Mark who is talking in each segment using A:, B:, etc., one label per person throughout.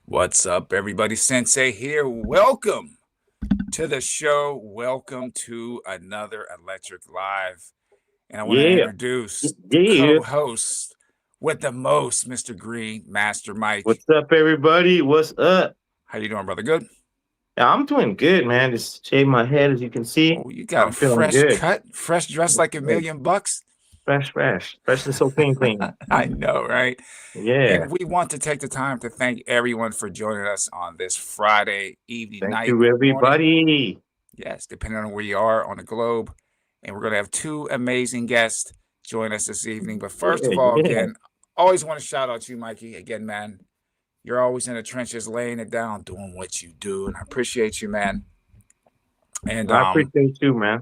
A: What's up, everybody? Sensei here. Welcome to the show. Welcome to another Electric Live. And I want to
B: Yeah,
A: introduce the
B: yeah.
A: co-host with the most, Mr. Green, Master Mike.
B: What's up, everybody? What's up?
A: How you doing, brother? Good?
B: Yeah, I'm doing good, man. Just shaved my head, as you can see.
A: Oh, you got a
B: I'm feeling
A: fresh
B: good.
A: cut, fresh dressed like a million bucks.
B: Fresh and so clean.
A: I know, right?
B: Yeah.
A: And we want to take the time to thank everyone for joining us on this Friday evening,
B: Thank
A: night,
B: you,
A: morning.
B: everybody.
A: Yes, depending on where you are on the globe. And we're going to have two amazing guests join us this evening. But first of all,
B: Yeah.
A: again, always want to shout out to you, Mikey. Again, man, you're always in the trenches laying it down, doing what you do. And I appreciate you, man. And
B: I appreciate you, man.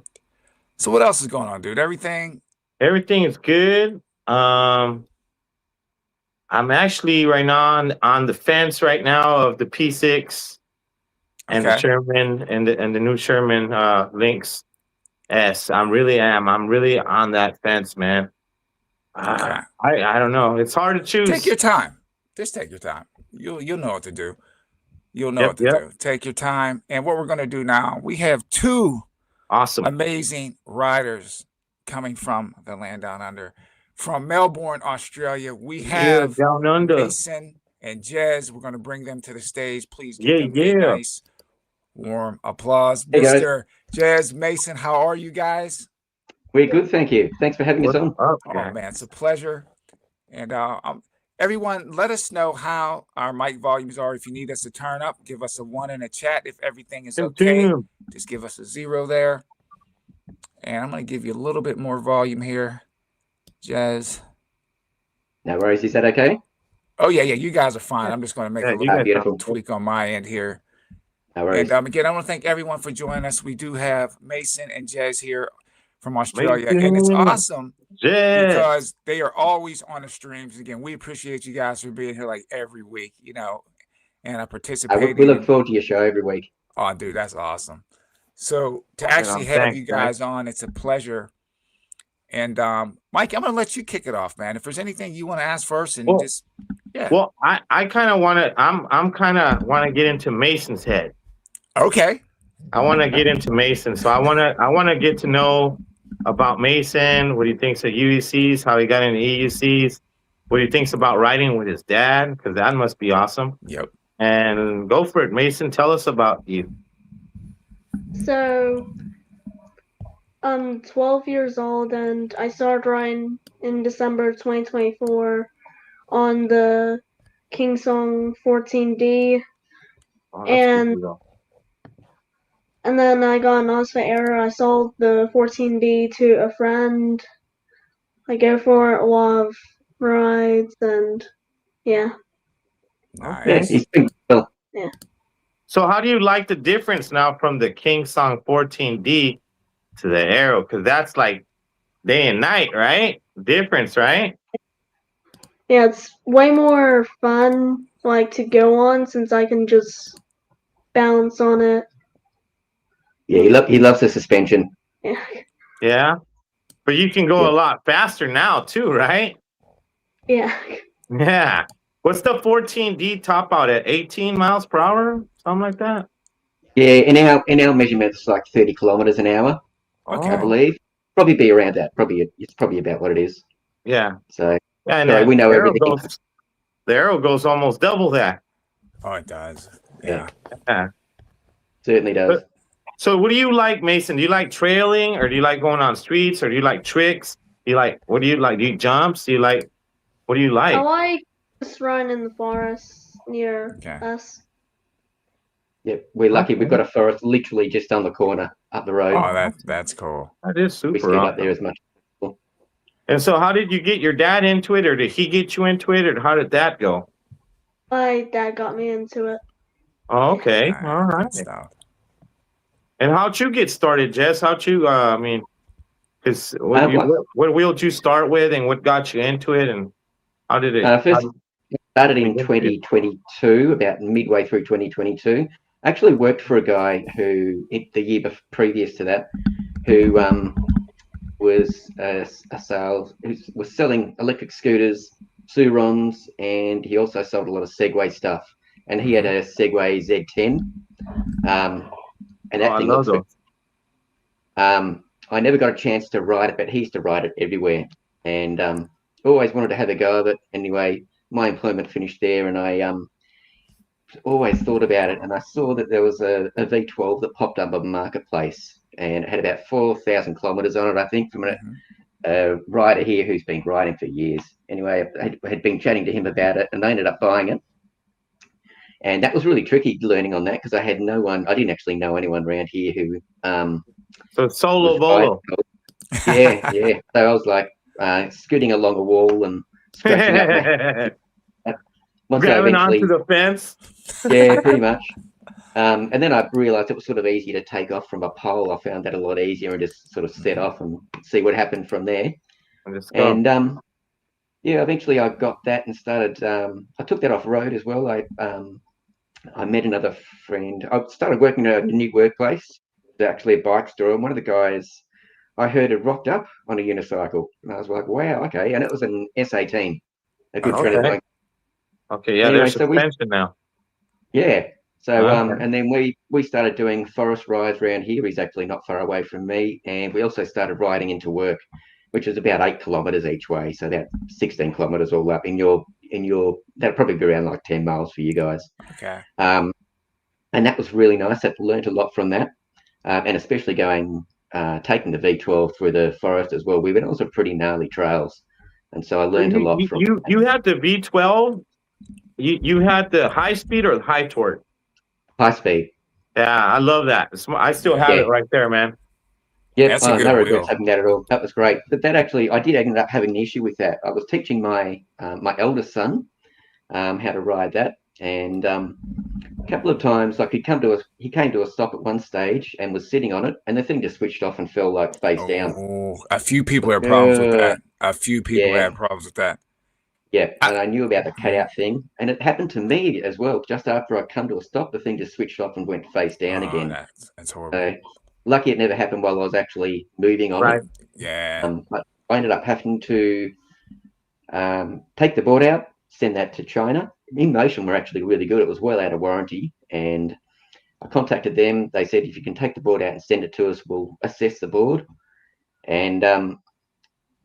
A: so what else is going on, dude? Everything
B: Everything is good. I'm actually right now on the fence right now of the P6 and the
A: okay.
B: Sherman and the new Sherman Lynx S. I'm really on that fence, man.
A: Okay.
B: I don't know. It's hard to choose.
A: Take your time. Just take your time. You'll know what to do. You'll know what to do. Take your time. And what we're going to do now, we have two
B: Awesome
A: amazing riders coming from the land down under. From Melbourne, Australia, we have
B: down under.
A: Mason and Jezz. We're going to bring them to the stage. Please give them a nice, warm applause.
C: Hey,
A: Mr. Jezz, Mason, how are you guys?
C: We're good, thank you. Thanks for having us on.
A: Oh, man, it's a pleasure. And everyone, let us know how our mic volumes are. If you need us to turn up, give us a 1 in the chat. If everything is okay, just give us a 0 there. And I'm going to give you a little bit more volume here, Jezz.
C: No worries. Is that okay?
A: Oh, yeah. You guys are fine. I'm just going to make a little tweak on my end here.
C: No worries.
A: And again, I want to thank everyone for joining us. We do have Mason and Jezz here from Australia. And it's awesome because they are always on the streams. Again, we appreciate you guys for being here like every week, and I participate.
C: We look forward to your show every week.
A: Oh, dude, that's awesome. So to actually have you guys on, it's a pleasure. And Mike, I'm going to let you kick it off, man. If there's anything you want to ask first, and
B: Well, I kind of want to. I'm kind of want to get into Mason's head.
A: Okay.
B: I want to get into Mason, so I want to get to know about Mason. What he thinks of UECs, how he got into EUCs, what he thinks about riding with his dad, because that must be awesome.
A: Yep.
B: And go for it, Mason. Tell us about you.
D: So, I'm 12 years old, and I started riding in December 2024 on the Kingsong 14D, and then I got an OSFA error. I sold the 14D to a friend. I go for a lot of rides, and yeah.
A: Nice.
D: Yeah.
B: So how do you like the difference now from the Kingsong 14D to the Arrow? Because that's like day and night, right? Difference, right?
D: Yeah, it's way more fun, to go on, since I can just bounce on it.
C: Yeah, he loves the suspension.
D: Yeah.
B: Yeah. But you can go a lot faster now too, right?
D: Yeah.
B: Yeah. What's the 14D top out at? 18 miles per hour? Something like that?
C: Yeah, in our measurements, it's like 30 kilometers an hour.
A: Okay.
C: I believe. Probably be around that. It's probably about what it is.
B: Yeah.
C: So
B: and
C: we know everything.
B: The Arrow goes almost double that.
A: Oh, it does.
C: Yeah. Certainly does.
B: So what do you like, Mason? Do you like trailing, or do you like going on streets, or do you like tricks? What do you like? Do you jumps? What do you like?
D: I like just running in the forest near us.
C: Yeah, we're lucky. We've got a forest literally just on the corner up the road.
A: Oh, that's cool.
B: That is super.
C: We skate up there as much.
B: And so how did you get your dad into it, or did he get you into it, or how did that go?
D: My dad got me into it.
B: Oh, okay. All right. And how'd you get started, Jess? How'd you, because what wheel did you start with, and what got you into it, and how did it?
C: First started in 2022, about midway through 2022. I actually worked for a guy who, the year previous to that, who was was selling electric scooters, Surons, and he also sold a lot of Segway stuff. and he had a Segway Z10, and that
B: I
C: thing
B: love
C: looks.
B: those.
C: I never got a chance to ride it, but he used to ride it everywhere, and always wanted to have a go of it. Anyway, my employment finished there, and I always thought about it, and I saw that there was a V12 that popped up on the marketplace, and it had about 4,000 kilometers on it, I think, from a rider here who's been riding for years. Anyway, I had been chatting to him about it, and I ended up buying it. And that was really tricky learning on that, because I had no one. I didn't actually know anyone around here who.
B: So solo bolo.
C: Yeah. So I was like scooting along a wall and scratching up my. Once
B: Grabbing
C: I eventually,
B: onto the fence.
C: yeah, pretty much. And then I realised it was sort of easy to take off from a pole. I found that a lot easier, and just sort of set off and see what happened from there. And yeah, eventually I got that and started. I took that off road as well. I met another friend. I started working at a new workplace. It's actually a bike store, and one of the guys I heard had rocked up on a unicycle, and I was like, "Wow, okay!" And it was an S18. A good friend of mine.
B: Okay, yeah,
C: Anyway,
B: there's
C: so
B: suspension now.
C: Yeah. So
B: Okay.
C: and then we started doing forest rides around here. He's actually not far away from me, and we also started riding into work, which is about 8 kilometers each way. So that's 16 kilometers all up in your that'll probably be around like 10 miles for you guys.
A: Okay.
C: And that was really nice. I learned a lot from that, and especially taking the V12 through the forest as well. We went on some pretty gnarly trails, and so I learned a lot from.
B: You had the V12. You had the high speed or the high torque?
C: High speed.
B: Yeah, I love that. I still have it right there, man.
C: Yeah,
A: that's a good
C: no
A: wheel.
C: regrets having that at all. That was great. But that actually, I did end up having an issue with that. I was teaching my my eldest son how to ride that, and a couple of times, like he came to a stop at one stage and was sitting on it, and the thing just switched off and fell like face down.
A: Oh, a few people had problems with that. A few people had problems with that.
C: Yeah, and I knew about the cutout thing, and it happened to me as well. Just after I come to a stop, the thing just switched off and went face down again.
A: That's horrible.
C: So, lucky it never happened while I was actually moving on it.
A: Yeah.
C: But I ended up having to take the board out, send that to China. InMotion were actually really good. It was well out of warranty, and I contacted them. They said, if you can take the board out and send it to us, we'll assess the board. And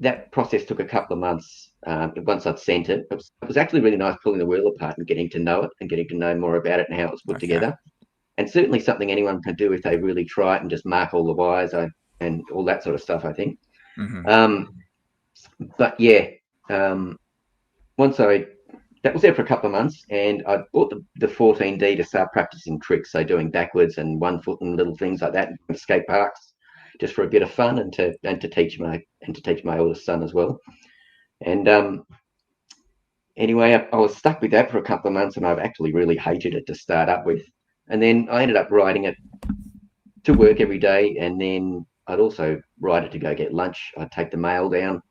C: that process took a couple of months. Once I'd sent it, it was actually really nice pulling the wheel apart and getting to know it and getting to know more about it and how it was put together. And certainly something anyone can do if they really try it and just mark all the wires and all that sort of stuff, I think. But yeah, once that was there for a couple of months, and I bought the 14D to start practicing tricks, so doing backwards and 1 foot and little things like that in skate parks, just for a bit of fun and to teach my oldest son as well. And anyway, I was stuck with that for a couple of months, and I've actually really hated it to start up with. And then I ended up riding it to work every day, and then I'd also ride it to go get lunch. I'd take the mail down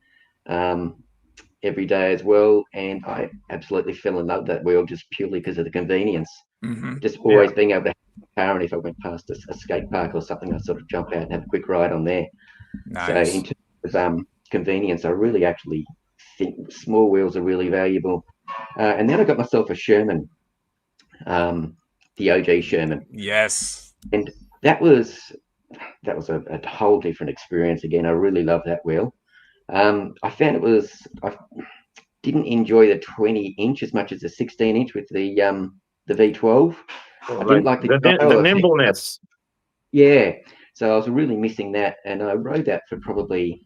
C: every day as well, and I absolutely fell in love with that wheel just purely because of the convenience. Just always being able to have a car, and if I went past a skate park or something, I'd sort of jump out and have a quick ride on there.
A: Nice.
C: So in terms of convenience, I really actually think small wheels are really valuable. And then I got myself a Sherman, the OG Sherman.
A: Yes.
C: And that was a whole different experience again. I really love that wheel. I found I didn't enjoy the 20-inch as much as the 16-inch with the V12. I didn't like the
B: nimbleness.
C: Yeah, so I was really missing that, and I rode that for probably,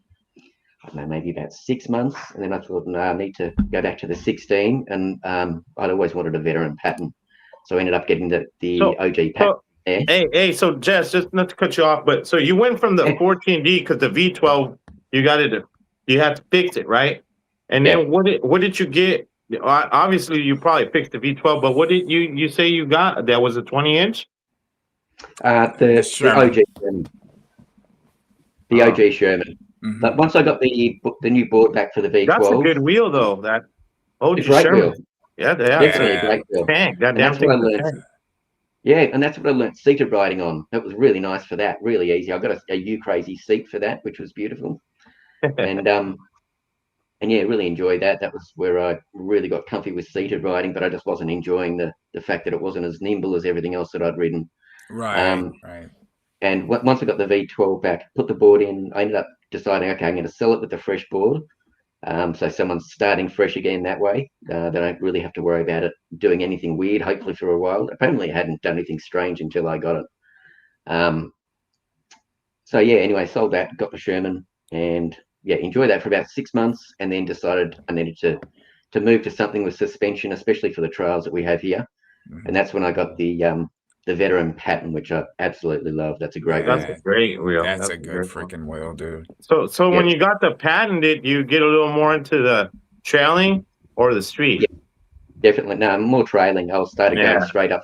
C: I don't know, maybe about 6 months, and then I thought, no, I need to go back to the 16, and I'd always wanted a veteran pattern, so I ended up getting the OG pattern.
B: Hey, so Jess, just not to cut you off, but so you went from the 14D because the V12, you had to fix it, right? And then what did you get? Obviously, you probably fixed the V12, but what did you say you got? That was a 20-inch?
C: The OG Sherman. The OG Sherman. But once I got the new board back for the V12,
B: that's a good wheel though. That OG Sherman. Wheel. Yeah,
C: definitely a great wheel.
B: That's what I learned.
C: Yeah, and that's what I learned seated riding on. It was really nice for that. Really easy. I got a U-Crazy seat for that, which was beautiful. And yeah, really enjoyed that. That was where I really got comfy with seated riding, but I just wasn't enjoying the fact that it wasn't as nimble as everything else that I'd ridden.
A: Right, right.
C: And once I got the V12 back, put the board in, I ended up deciding, okay, I'm going to sell it with the fresh board. So someone's starting fresh again that way. They don't really have to worry about it doing anything weird, hopefully for a while. Apparently, it hadn't done anything strange until I got it. So yeah, anyway, sold that, got the Sherman, and yeah, enjoyed that for about 6 months, and then decided I needed to move to something with suspension, especially for the trails that we have here.
A: Mhm.
C: And that's when I got the veteran pattern, which I absolutely love. That's a great
B: That's
C: one.
B: a great wheel.
A: That's a good
B: great one.
A: freaking wheel, dude.
B: So when
C: Yeah.
B: you got the patent, did you get a little more into the trailing or the street?
C: Yeah. Definitely. No, more trailing. I started
B: Yeah.
C: going straight up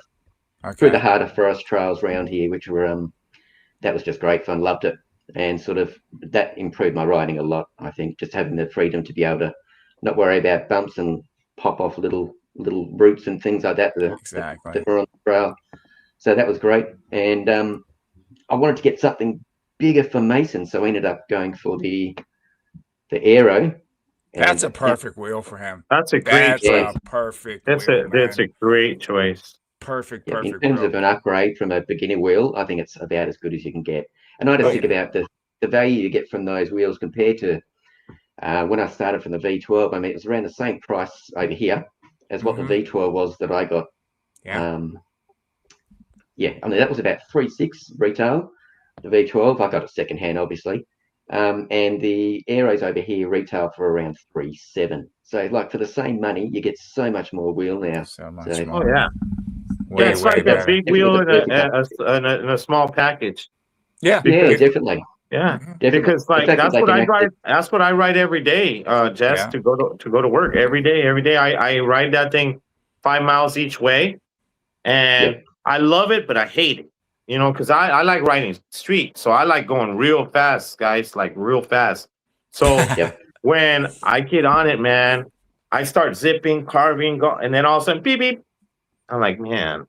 C: through the
A: Okay.
C: harder forest trails around here, which were that was just great fun. Loved it, and sort of that improved my riding a lot. I think just having the freedom to be able to not worry about bumps and pop off little roots and things like that
A: Exactly.
C: that were on the trail. So that was great, and I wanted to get something bigger for Mason, so I ended up going for the Aero.
A: That's a
C: And
A: perfect wheel for him.
B: That's a great
A: That's a
B: choice.
A: perfect
B: That's
A: wheel,
B: that's
A: man.
B: a great choice.
A: Perfect,
C: yeah, in
A: perfect
C: terms
A: wheel.
C: of an upgrade from a beginner wheel, I think it's about as good as you can get. And I just
A: Oh,
C: think
A: yeah.
C: about the value you get from those wheels compared to when I started from the V12. I mean, it was around the same price over here as what the
A: Mhm.
C: V12 was that I got.
A: Yeah.
C: Yeah, I mean, that was about 3.6 retail. The V12, I got it secondhand, obviously. And the Aeros over here retail for around 3.7. So, like, for the same money, you get so much more wheel now.
A: So much
C: So,
B: Oh
A: more.
B: yeah,
A: Way,
B: it's
C: so
A: way
B: like a
C: that's
A: better.
B: big
C: definitely
B: wheel
C: the
B: in
C: perfect upgrade.
B: in a small package.
A: Yeah.
C: Yeah,
B: Because
C: definitely.
B: yeah,
A: Mhm.
C: Definitely.
B: because
C: The
B: like
C: fact that
B: that's
C: they
B: what
C: can
B: I
C: actually,
B: ride. That's what I ride every day, Jess,
A: Yeah.
B: to go to work every day. Every day I ride that thing 5 miles each way, and
C: yep.
B: I love it, but I hate it. You know, because I like riding street, so I like going real fast, guys, like real fast. So
C: Yep.
B: when I get on it, man, I start zipping, carving, go, and then all of a sudden, beep beep. I'm like, man,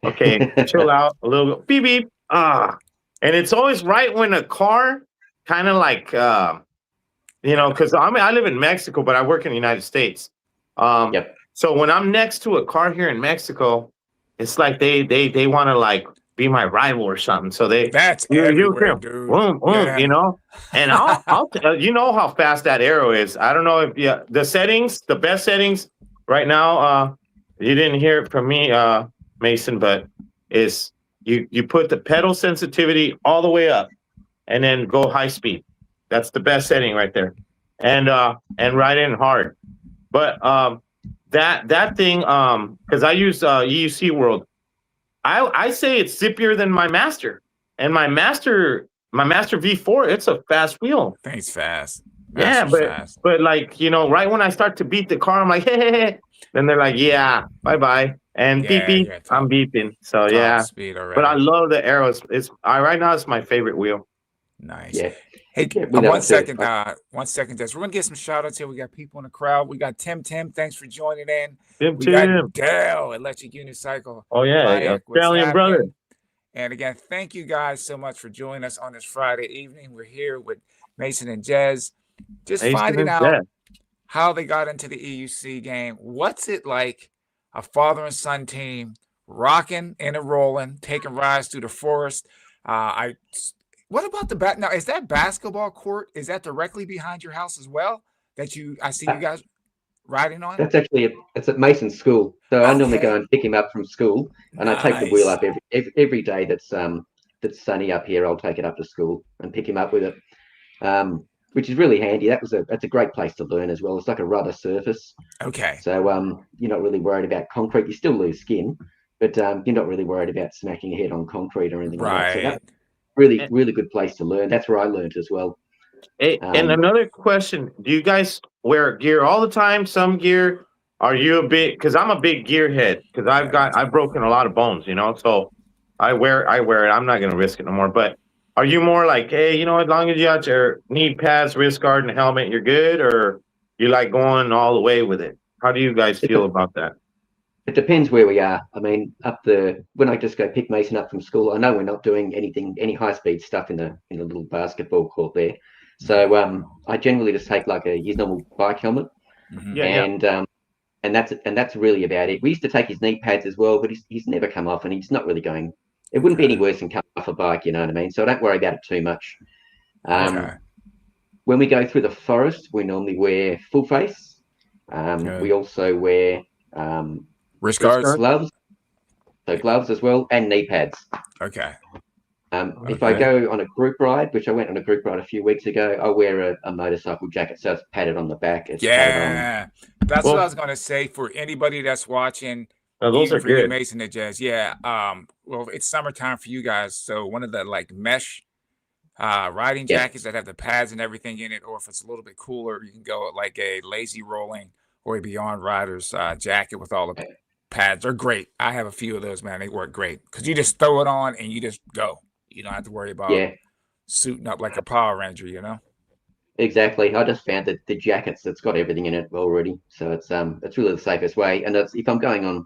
B: okay, chill out a little bit, beep beep. And it's always right when a car kind of like, because I live in Mexico, but I work in the United States.
C: Yep.
B: So when I'm next to a car here in Mexico, it's like they want to like be my rival or something. So
A: That's
B: you
A: everywhere,
B: hear
A: dude.
B: boom boom,
A: Yeah.
B: and I'll you know how fast that arrow is. I don't know if the settings, the best settings right now. You didn't hear it from me, Mason, but is you put the pedal sensitivity all the way up, and then go high speed. That's the best setting right there, and ride in hard. But that thing, because I use EUC World, I say it's zippier than my Master, and my Master V4. It's a fast wheel.
A: Thing's fast.
B: Yeah,
A: Master's fast.
B: but like right when I start to beat the car, I'm like, hey. Then they're like, yeah, bye bye, and beep
A: Yeah,
B: beep,
A: you're
B: I'm
A: top
B: beeping. So yeah,
A: speed
B: but I
A: already.
B: love the arrows. Right now it's my favorite wheel.
A: Nice.
C: Yeah.
A: Hey,
C: Yeah, we know
A: one
C: it too.
A: second, Jess. We're gonna get some shout outs here. We got people in the crowd. We got Tim. Thanks for joining in. We got Dale, Electric Unicycle.
B: Oh yeah,
A: Mike, what's
B: Australian brother.
A: happening? And again, thank you guys so much for joining us on this Friday evening. We're here with Mason and Jezz, just
B: Mason
A: finding
B: and
A: out
B: Jezz.
A: how they got into the EUC game. What's it like, a father and son team rocking and a rolling, taking rides through the forest? What about the back? Now, is that basketball court? Is that directly behind your house as well? I see you guys riding on.
C: That's actually it's at Mason's school. So I normally go
A: Okay.
C: and pick him up from school, and I take the wheel
A: Nice.
C: up every day that's sunny up here. I'll take it up to school and pick him up with it, which is really handy. That's a great place to learn as well. It's like a rubber surface,
A: Okay.
C: so you're not really worried about concrete. You still lose skin, but you're not really worried about smacking your head on concrete or anything like that. So that's really good place to learn. That's where I learned as well.
B: Hey, and another question: do you guys wear gear all the time? Some gear? Are you a big? Because I'm a big gearhead. Because I've broken a lot of bones, so I wear it. I'm not gonna risk it no more. But are you more like, hey, as long as you got your knee pads, wrist guard, and helmet, you're good, or you like going all the way with it? How do you guys feel about that?
C: It depends where we are. I mean, when I just go pick Mason up from school, I know we're not doing any high speed stuff in the little basketball court there. So I generally just take like his normal bike helmet, and that's really about it. We used to take his knee pads as well, but he's never come off, and he's not really going. It wouldn't be any worse than coming off a bike, you know what I mean? So I don't worry about it too much. When we go through the forest, we normally wear full face. We also wear
A: wrist guards,
C: gloves, so gloves as well, and knee pads. If I go on a group ride, which I went on a group ride a few weeks ago, I wear a motorcycle jacket, so it's padded on the back. It's
A: that's what I was going to say for anybody that's watching.
B: Those are good.
A: Mason Jezz. Well, it's summertime for you guys, so one of the like mesh riding jackets that have the pads and everything in it, or if it's a little bit cooler, you can go like a lazy rolling or a Beyond Riders jacket with all the pads. They're great. I have a few of those, man. They work great because you just throw it on and you just go. You don't have to worry about suiting up like a Power Ranger, you know?
C: Exactly. I just found that the jackets that's got everything in it already, so it's really the safest way. And if I'm going on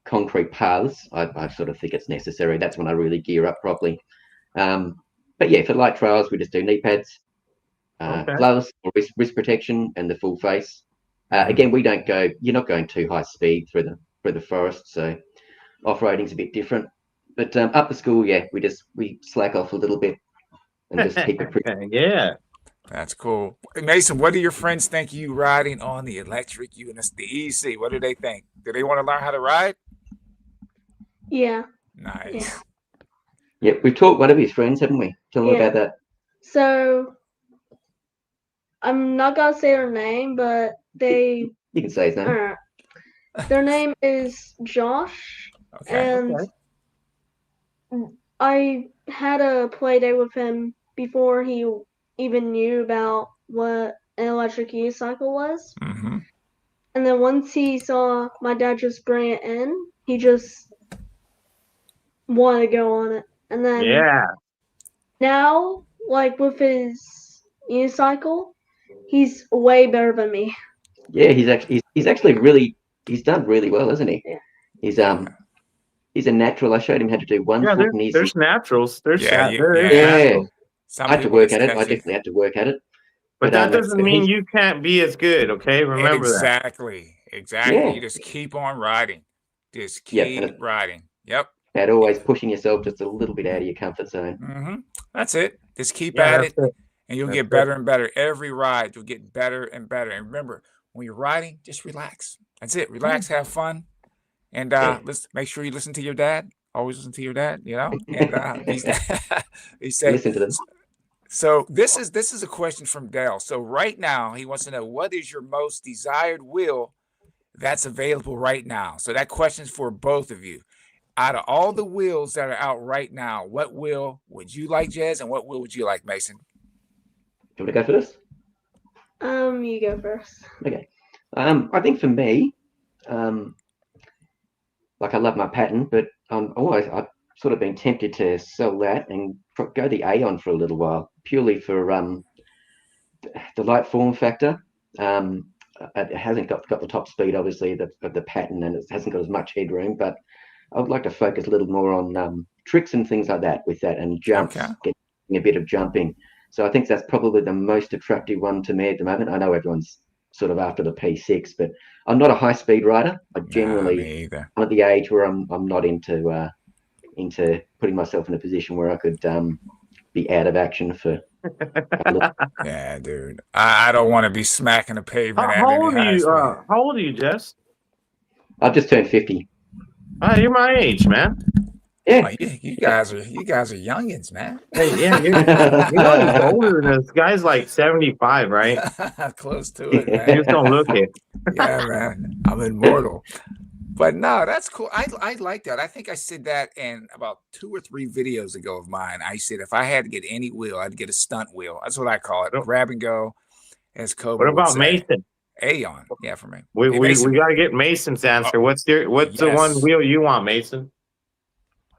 C: concrete paths, I sort of think it's necessary. That's when I really gear up properly. But yeah, for light trails, we just do knee pads, gloves, or wrist protection, and the full face. Again, we don't go. You're not going too high speed through the forest, so off-roading's a bit different. But up the school, we slack off a little bit and just keep it pretty.
A: That's cool. Mason, what do your friends think you riding on the electric units, the EC? What do they think? Do they want to learn how to ride?
D: Yeah.
A: Nice.
C: Yeah, we've taught one of his friends, haven't we? Tell them about that.
D: So I'm not gonna say their name, but you
C: can say his name.
D: All right. Their name is Josh, and I had a play day with him before he even knew about what an electric unicycle was. And then once he saw my dad just bring it in, he just wanted to go on it. And then now, like with his unicycle, he's way better than me.
C: Yeah, he's actually he's done really well, isn't he?
D: Yeah.
C: He's a natural. I showed him how to do one foot and
B: there's naturals. There's
C: I had to work at it. I definitely had to work at it.
B: But that doesn't mean you can't be as good, okay? Remember that.
A: Exactly. You just keep on riding. Just keep riding. Yep.
C: About always pushing yourself just a little bit out of your comfort zone.
A: That's it. Just keep at it, and you'll get better and better. Every ride, you'll get better and better. And remember, when you're riding, just relax. That's it. Relax, have fun, and let's make sure you listen to your dad. Always listen to your dad, you know. And he said,
C: listen to them.
A: So this is a question from Dale. So right now, he wants to know, what is your most desired wheel that's available right now? So that question's for both of you. Out of all the wheels that are out right now, what wheel would you like, Jezz, and what wheel would you like, Mason?
C: Do you want to go first?
D: You go first.
C: Okay. I think for me, like I love my pattern, but I've sort of been tempted to sell that and go the Aeon for a little while, purely for the light form factor. It hasn't got the top speed, obviously, of the pattern, and it hasn't got as much headroom, but I would like to focus a little more on tricks and things like that with that, and jumps, getting a bit of jumping. So I think that's probably the most attractive one to me at the moment. I know everyone's sort of after the P6, but I'm not a high-speed rider. I generally I'm at the age where I'm not into putting myself in a position where I could be out of action for.
A: Yeah, dude. I don't want to be smacking the pavement.
B: How old are you, Jess?
C: I've just turned 50.
B: You're my age, man.
C: Yeah,
A: you guys are youngins, man.
B: Hey, yeah, you're older than us. Guy's like 75, right?
A: Close to it, man.
B: You just don't look it.
A: Yeah, man. I'm immortal. But no, that's cool. I like that. I think I said that in about 2 or 3 videos ago of mine. I said if I had to get any wheel, I'd get a stunt wheel. That's what I call it. Grab and go, as Kobe
B: What about Mason?
A: Aeon. Yeah, for me.
B: We got to get Mason's answer. What's the one wheel you want, Mason?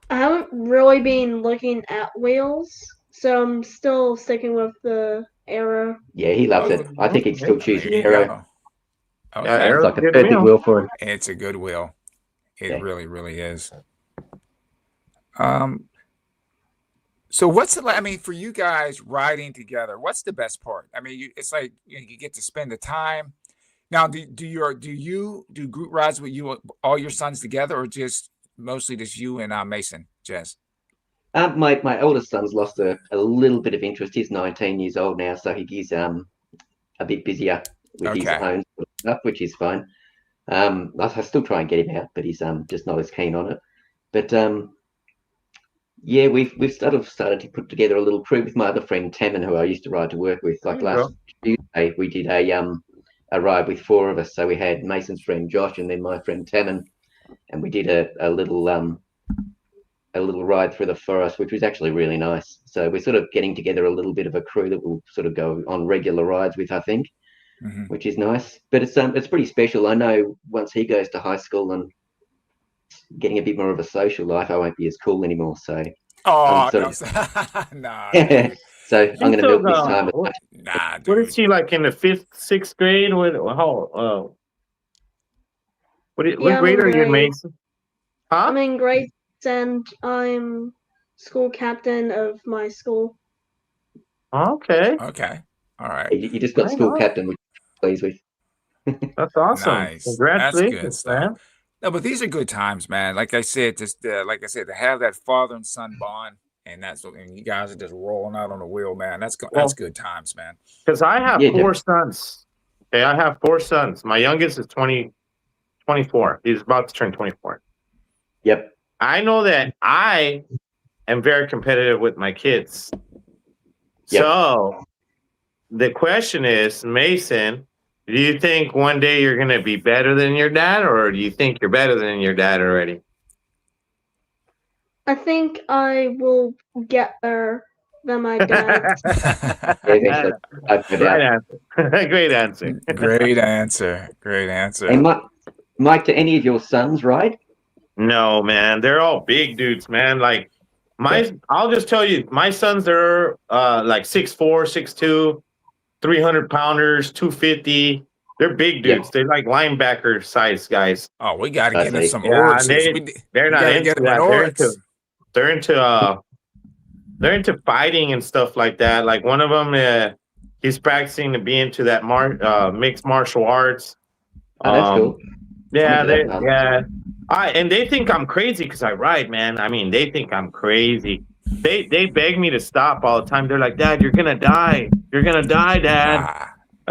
D: I haven't really been looking at wheels, so I'm still sticking with the Arrow.
C: Yeah, he loves it. I think he'd still choose the Arrow.
A: Okay.
C: It's like a perfect wheel for him.
A: It's a good wheel. It really, really is. So what's it like? I mean, for you guys riding together, what's the best part? I mean, it's like you get to spend the time. Now, do you do group rides with you all your sons together, or just mostly just you and Mason Jezz?
C: My eldest son's lost a little bit of interest. He's 19 years old now, so he's a bit busier with his
A: Okay.
C: own sort of stuff, which is fine. I still try and get him out, but he's just not as keen on it. But yeah, we've started to put together a little crew with my other friend Tammin, who I used to ride to work with. Like
B: There you
C: last Tuesday, we did a ride with four of us. So we had Mason's friend Josh and then my friend Tammin, and we did a little ride through the forest, which was actually really nice. So we're sort of getting together a little bit of a crew that will sort of go on regular rides with, I think, which is nice. But it's pretty special. I know once he goes to high school and getting a bit more of a social life, I won't be as cool anymore. So
A: Oh,
C: sort
A: no,
C: of,
A: nah, dude.
C: so I'm going to milk this time.
A: Nah,
B: What is
A: dude.
B: she like in the 5th, 6th grade? How? What
D: Yeah, I'm
B: grade
D: in
B: are you in,
D: grade.
B: Mason? Huh?
D: I'm in grade 6 and I'm school captain of my school.
B: Okay.
A: Okay. All right.
C: You just got
B: Right
C: school
B: on.
C: captain, which I'm pleased with.
B: That's awesome.
A: Nice. That's good
B: Congratulations,
A: stuff.
B: man.
A: No, but these are good times, man. Like I said, to have that father and son bond, and and you guys are just rolling out on the wheel, man. That's
B: Well,
A: good times, man.
B: because I have
C: Yeah,
B: four sons. Okay, I have four sons. My youngest is 24. He's about to turn 24.
C: Yep.
B: I know that I am very competitive with my kids.
C: Yep.
B: So the question is, Mason, do you think one day you're going to be better than your dad, or do you think you're better than your dad already?
D: I think I will get there than my dad.
C: Eventually, I've no
B: Right
C: doubt.
B: answer. Great answer.
A: Great answer. Great answer.
C: Hey, Mike, do any of your sons ride?
B: No, man, they're all big dudes, man. Like I'll just tell you, my sons, they're like 6'4", 6'2", 300-pounders, 250. They're big dudes.
C: Yep.
B: They're like linebacker size guys.
A: Oh, we got to
C: I
A: get them
C: see.
A: some
B: Yeah,
A: oryxes.
B: they're not
A: gotta
B: into
A: get them an
B: that.
A: oryx.
B: They're into fighting and stuff like that. Like one of them, he's practicing to be into that mixed martial arts.
C: Oh, that's cool.
B: Yeah,
C: I'm into that,
B: yeah. And they think I'm crazy because I ride, man. I mean, they think I'm crazy. They beg me to stop all the time. They're like, "Dad, you're gonna die. You're gonna die, Dad."
A: Nah,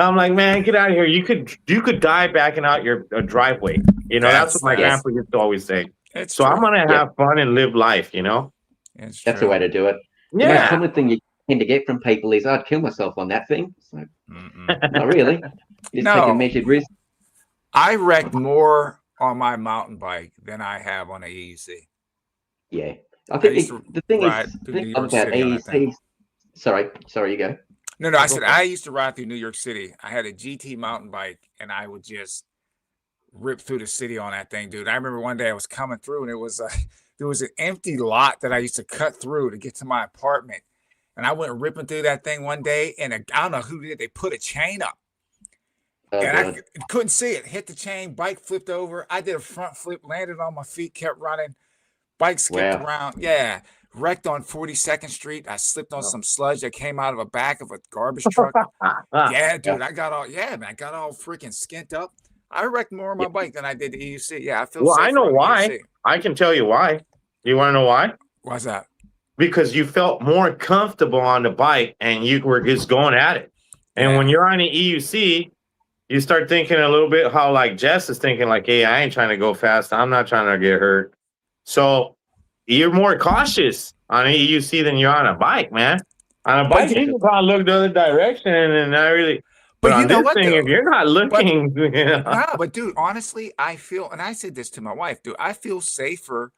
B: I'm like, "Man, get out of here. You could die backing out your driveway." You know, that's what my
C: That's-
B: grandpa used to always say.
A: it's
B: So
A: true.
B: I'm gonna have fun and live life. You know.
A: It's
C: That's
A: true.
C: the way to do it. The most
B: Yeah.
C: common thing you tend to get from people is, "I'd kill myself on that thing." It's like, not really. You just take a
A: No.
C: measured risk.
A: I wrecked more on my mountain bike than I have on a EUC.
C: Yeah. I think
A: used to
C: the thing
A: ride
C: is,
A: through
C: the
A: New
C: thing
A: York
C: about
A: City on that thing.
C: AECs. Sorry, you go.
A: No, I
C: Go
A: said
C: for it.
A: I used to ride through New York City. I had a GT mountain bike, and I would just rip through the city on that thing, dude. I remember one day I was coming through, and it was there was an empty lot that I used to cut through to get to my apartment, and I went ripping through that thing one day, and I don't know who did. They put a chain up,
C: Oh,
A: and I
C: God.
A: couldn't see it. Hit the chain, bike flipped over. I did a front flip, landed on my feet, kept running. Bike skipped
C: Wow.
A: around. Yeah. Wrecked on 42nd Street. I slipped on some sludge that came out of the back of a garbage truck. Yeah, dude. I got all freaking skint up. I wrecked more on my bike than I did the EUC. Yeah, I feel
B: Well, I
A: safer
B: know
A: on the
B: why.
A: EUC.
B: I can tell you why. You want to know why?
A: Why's that?
B: Because you felt more comfortable on the bike and you were just going at it. And
A: Yeah.
B: when you're on an EUC, you start thinking a little bit how like Jess is thinking like, hey, I ain't trying to go fast. I'm not trying to get hurt. So you're more cautious on an EUC than you're on a bike, man. On a bike, you can probably look the other direction and not really. But
A: you
B: on
A: know
B: this
A: what,
B: thing,
A: though?
B: if you're not looking, you know.
A: No, but dude, honestly, I feel, and I said this to my wife, dude, I feel safer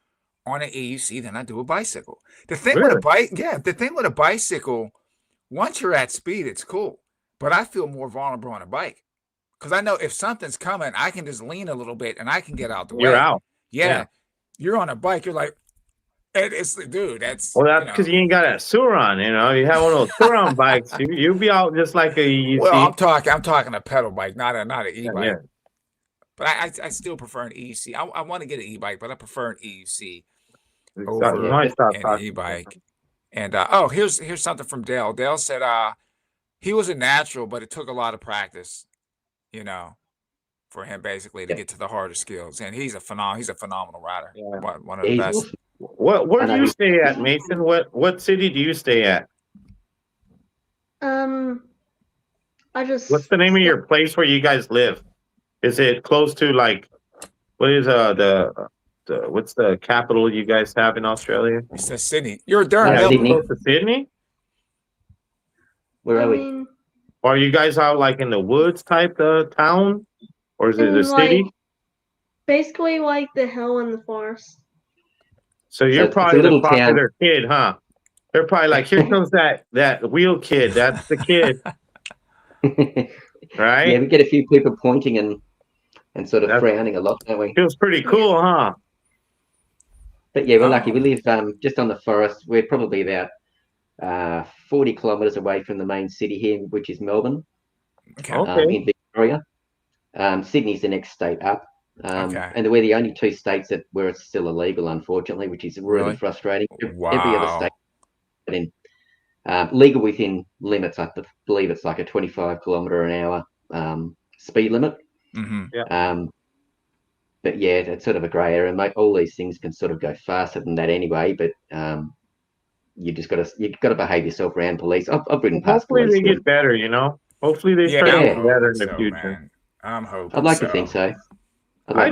A: on an EUC than I do a bicycle. The thing with a bike, the thing with a bicycle, once you're at speed, it's cool. But I feel more vulnerable on a bike. Because I know if something's coming, I can just lean a little bit and I can get out the way.
B: You're out.
A: Yeah. You're on a bike, you're like, it's dude, that's
B: Well, that's because you ain't got a Suron, you know. You have one of those Suron bikes, you'll be out just like a EUC.
A: Well, I'm talking a pedal bike, not an e-bike.
B: Yeah.
A: But I still prefer an EUC. I want to get an e-bike, but I prefer an EUC
B: You
A: over
B: might stop
A: an
B: talking.
A: e-bike. And oh, here's something from Dale. Dale said he was a natural, but it took a lot of practice, you know, for him basically to
C: Yep.
A: get to the harder skills. And he's a phenomenal rider.
B: Yeah.
A: One of the
C: He's
A: best.
C: awesome.
B: Where
C: I
B: do
C: know
B: you
C: he's-
B: stay at, Mason? What city do you stay at?
D: I just
B: What's the name of your place where you guys live? Is it close to like what is the what's the capital you guys have in Australia?
A: He says Sydney. You're a Durham,
C: Yeah,
A: Melbourne.
C: Sydney.
B: Close to Sydney?
C: Where
D: I
C: are we?
D: mean,
B: Or are you guys out like in the woods type town? Or is it the
D: in
B: city?
D: like basically like the hill and the forest.
B: So
C: So
B: you're
C: it's a
B: probably the
C: little town.
B: popular kid, huh? They're probably like, here comes that wheel kid. That's the kid, right?
C: Yeah, we get a few people pointing and sort of
B: That's-
C: frowning a lot, don't we?
B: Feels pretty cool, huh?
C: But yeah, we're
A: Oh.
C: lucky. We live just on the forest. We're probably about 40 kilometres away from the main city here, which is Melbourne,
A: Okay.
B: Okay.
C: in Victoria. Sydney's the next state up.
A: Okay.
C: And we're the only two states where it's still illegal, unfortunately, which is really
A: Really?
C: frustrating. Every
A: Wow.
C: other state, but in legal within limits, I believe it's like a 25 kilometre an hour speed limit.
A: Mm-hmm.
C: But yeah, it's sort of a grey area. Mate, all these things can sort of go faster than that anyway. But you got to behave yourself around police. I've ridden past
B: Hopefully
C: police.
B: they get better, you know? Hopefully they start
C: Yeah.
B: getting better in the
A: so,
B: future.
A: man. I'm hoping.
C: I'd like to think so.
B: I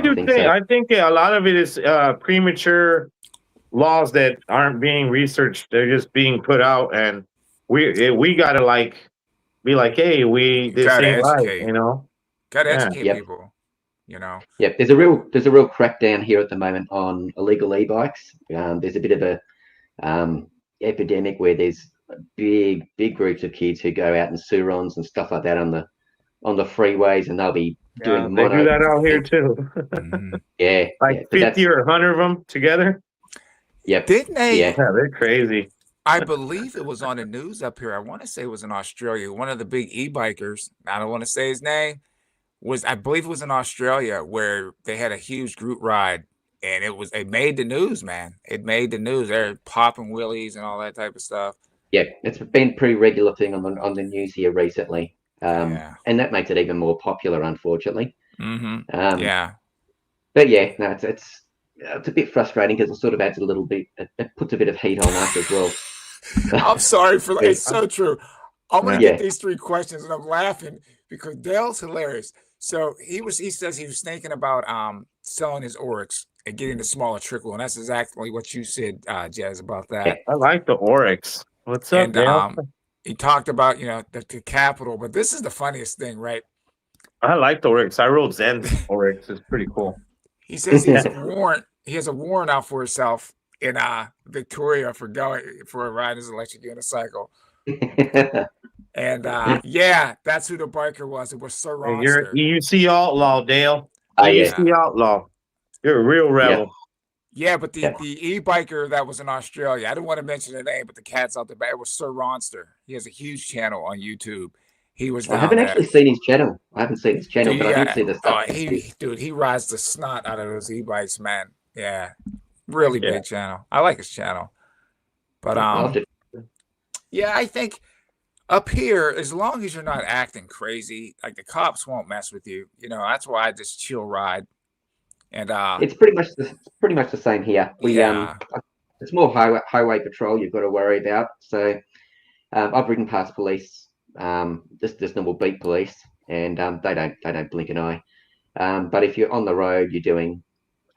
B: think a lot of it is premature laws that aren't being researched. They're just being put out, and we gotta like be like, hey, this
A: Gotta
B: ain't right,
A: educate.
B: you know?
A: Gotta
B: Yeah.
A: educate
C: Yep.
A: people. You know.
C: Yeah, there's a real crackdown here at the moment on illegal e-bikes. There's a bit of a epidemic where there's big groups of kids who go out in Surons and stuff like that on the freeways, and they'll be doing
B: They
C: mono.
B: do that out here too.
A: Mhm.
C: Yeah,
B: Like
C: yeah, but
B: 50 or 100 of them together.
C: Yep.
A: Didn't they?
C: Yeah.
B: Yeah, they're crazy.
A: I believe it was on the news up here. I want to say it was in Australia. One of the big e-bikers, I don't want to say his name, I believe it was in Australia, where they had a huge group ride, and it made the news, man. It made the news. They're popping wheelies and all that type of stuff.
C: Yeah, it's been a pretty regular thing on the news here recently.
A: Yeah.
C: And that makes it even more popular, unfortunately.
A: Mm-hmm. Yeah.
C: But yeah, no, it's a bit frustrating because it sort of adds a little bit. It puts a bit of heat on us as well.
A: I'm sorry for it's so true. I'm gonna
C: Yeah.
A: get these 3 questions, and I'm laughing because Dale's hilarious. So he says he was thinking about selling his Oryx and getting the smaller trickle, and that's exactly what you said, Jazz, about that.
B: I like the Oryx. What's up,
A: And
B: Dale?
A: he talked about the capital, but this is the funniest thing, right?
B: I like the Oryx. I rode Zen's Oryx. It's pretty cool.
A: He says he has a warrant out for himself in Victoria for a ride his electric unicycle. And yeah, that's who the biker was. It was Sir
B: Hey, you're
A: Ronster.
B: EUC outlaw, Dale.
C: Oh, yeah.
B: EUC outlaw. You're a real rebel.
A: Yeah, but the
C: Yeah.
A: e-biker that was in Australia, I didn't want to mention the name, but the cat's out the back. It was Sir Ronster. He has a huge channel on YouTube. He was
C: I
A: down
C: haven't
A: there.
C: actually seen his channel. I haven't seen his channel, but I did see the stuff.
A: He rides the snot out of those e-bikes, man. Yeah, really
B: Yeah.
A: big channel. I like his channel, but
C: I'll have to-
A: yeah, I think up here, as long as you're not acting crazy, like the cops won't mess with you. You know, that's why I just chill ride. And
C: it's pretty much the same here.
A: Yeah.
C: It's more highway patrol you've got to worry about. So I've ridden past police, just normal beat police, and they don't blink an eye. But if you're on the road, you're doing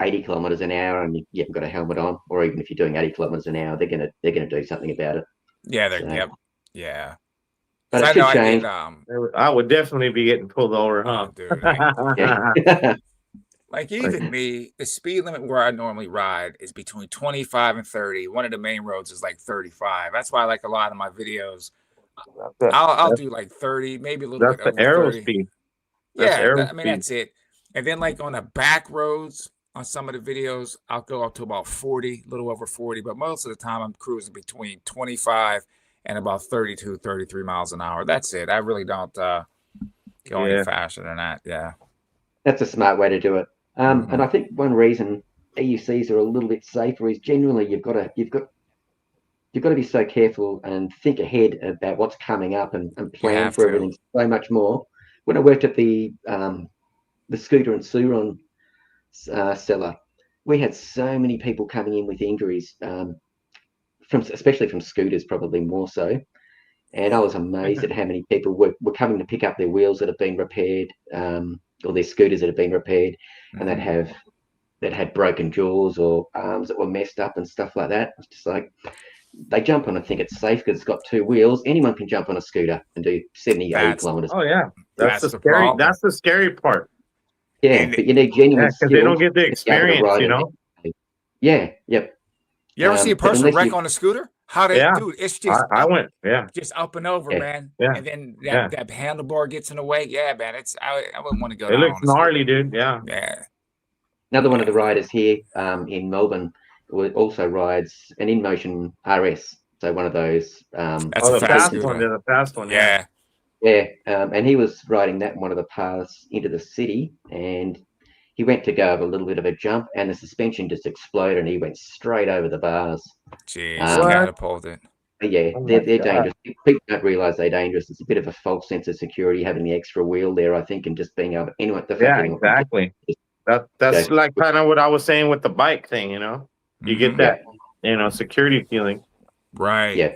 C: 80 kilometers an hour and you haven't got a helmet on, or even if you're doing 80 kilometers an hour, they're gonna do something about it.
A: yeah,
C: So-
A: yeah.
C: But
A: So
C: it
A: I know
C: should
A: I
C: change.
A: did,
B: I would definitely be getting pulled over, huh?
A: oh, dude, like,
C: Yeah.
A: like even me, the speed limit where I normally ride is between 25 and 30. One of the main roads is like 35. That's why, like a lot of my videos, I'll do like 30, maybe a little
B: That's
A: bit
B: the
A: over
B: arrow
A: 30.
B: speed. That's
A: Yeah,
B: arrow
A: I mean
B: speed.
A: that's it. And then like on the back roads on some of the videos, I'll go up to about 40, a little over 40, but most of the time I'm cruising between 25 and about 32, 33 miles an hour. That's it. I really don't go any
B: Yeah.
A: faster than that. Yeah.
C: That's a smart way to do it.
A: Mhm.
C: And I think one reason EUCs are a little bit safer is generally you've got you've got to be so careful and think ahead about what's coming up and plan for everything so much more. When I worked at the scooter and Suron seller, we had so many people coming in with injuries, especially from scooters, probably more so. And I was amazed at how many people were coming to pick up their wheels that have been repaired, or their scooters that have been repaired, and that had broken jaws or arms that were messed up and stuff like that. It's just like they jump on and think it's safe because it's got 2 wheels. Anyone can jump on a scooter and do 70, 80 kilometers.
B: Oh yeah, that's the scary. Problem. That's the scary part.
C: Yeah, but you need genuine skills.
B: They don't get the experience, you know.
C: Yeah, yep.
A: You ever see a person wreck on a scooter? How they do? It's just
B: I went,
A: just up and over, man.
B: Yeah.
A: And then that handlebar gets in the way. Yeah, man. I wouldn't want to go.
B: It looks gnarly, dude. Yeah.
A: Yeah.
C: Another one of the riders here in Melbourne also rides an in-motion RS. So one of those.
A: That's the fast one.
B: The fast one.
C: Yeah. Yeah. And he was riding that in one of the paths into the city, and he went to go have a little bit of a jump, and the suspension just exploded, and he went straight over the bars.
A: Jeez, catapulted.
C: Yeah, they're dangerous. People don't realise they're dangerous. It's a bit of a false sense of security having the extra wheel there, I think, and just being able. Anyway,
B: exactly. That's like kind of what I was saying with the bike thing. You know, you get that security feeling.
A: Right.
C: Yeah.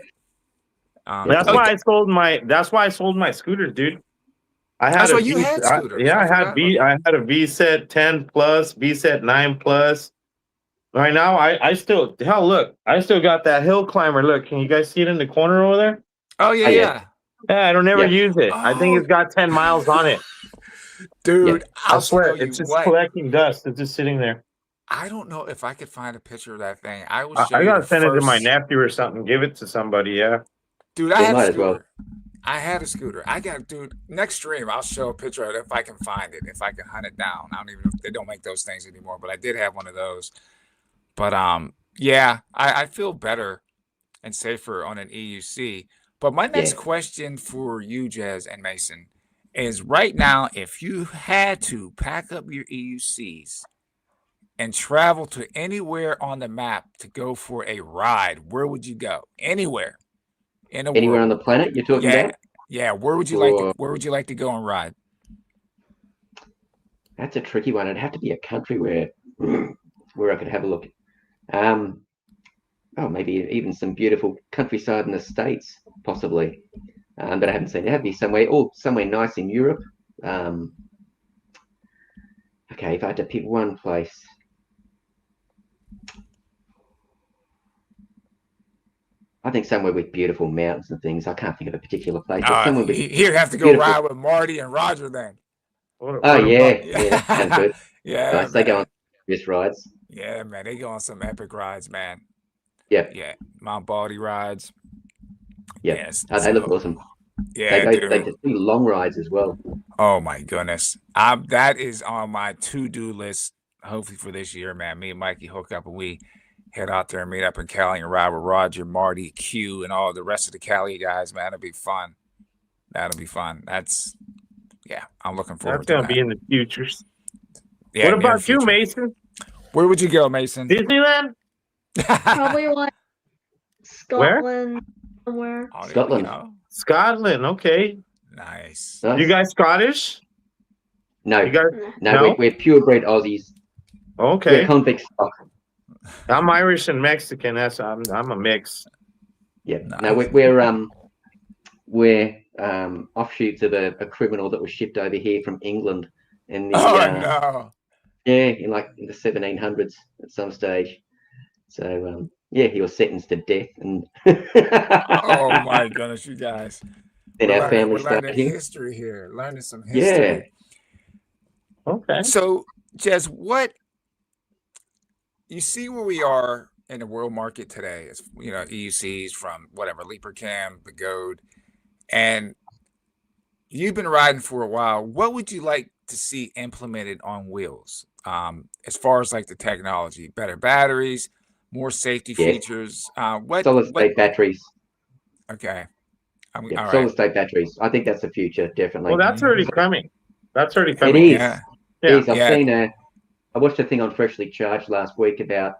B: That's why I sold my. That's why I sold my scooters, dude. I had scooters. I had a VSET 10 plus, VSET 9 plus. Right now, I still look. I still got that hill climber. Look, can you guys see it in the corner over there?
A: Oh yeah.
B: Yeah, I don't ever use it. I think it's got 10 miles on it.
A: Dude,
B: I swear it's just collecting dust. It's just sitting there.
A: I don't know if I could find a picture of that thing. I
B: gotta send it to my nephew or something. Give it to somebody. Yeah.
A: Dude, I had a scooter. I had a scooter. Next stream, I'll show a picture of it if I can find it, if I can hunt it down. I don't even know if they don't make those things anymore, but I did have one of those. But I feel better and safer on an EUC. But my next question for you, Jezz and Mason, is right now, if you had to pack up your EUCs and travel to anywhere on the map to go for a ride, where would you go? Anywhere.
C: Anywhere on the planet you're talking about?
A: Yeah. Where would you like to go and ride?
C: That's a tricky one. It'd have to be a country where I could have a look. Maybe even some beautiful countryside in the States, possibly. But I haven't seen it. It'd have to be somewhere nice in Europe. Okay, if I had to pick one place. I think somewhere with beautiful mountains and things. I can't think of a particular place.
A: He'd have to go ride with Marty and Roger then.
C: Yeah, sounds good.
A: Yeah,
C: nice. They go on just rides.
A: Yeah, man, they go on some epic rides, man.
C: Yep.
A: Yeah, Mount Baldy rides.
C: Yep.
A: Yes,
C: they look awesome.
A: Yeah,
C: they do long rides as well.
A: Oh my goodness, that is on my to-do list. Hopefully for this year, man. Me and Mikey hook up and we head out there and meet up in Cali and ride with Roger, Marty, Q, and all the rest of the Cali guys, man. It'll be fun. That'll be fun. I'm looking forward to that.
B: That's going to be in the future.
A: Yeah,
B: what about you, Mason?
A: Where would you go, Mason?
B: Disneyland?
D: Probably like Scotland somewhere.
B: Scotland, okay.
A: Nice.
B: You guys Scottish?
C: No. We're purebred Aussies.
B: Okay.
C: We're convict stock.
B: I'm Irish and Mexican. I'm a mix.
C: Yeah. Nice. No, we're offshoots of a criminal that was shipped over here from England in the in the 1700s at some stage. So he was sentenced to death, and
A: oh my goodness, you guys!
C: Then our family
A: started history here, learning some history.
C: Yeah.
B: Okay.
A: So, Jezz, what you see where we are in the world market today is, EUCs from whatever, LeaperCam, Begode, and you've been riding for a while. What would you like to see implemented on wheels? As far as like the technology, better batteries, more safety features.
C: Solid state batteries.
A: Okay.
C: Solid state batteries. I think that's the future, definitely.
B: Well, that's already coming. It
C: is.
B: Yeah.
C: It is. I watched a thing on Freshly Charged last week about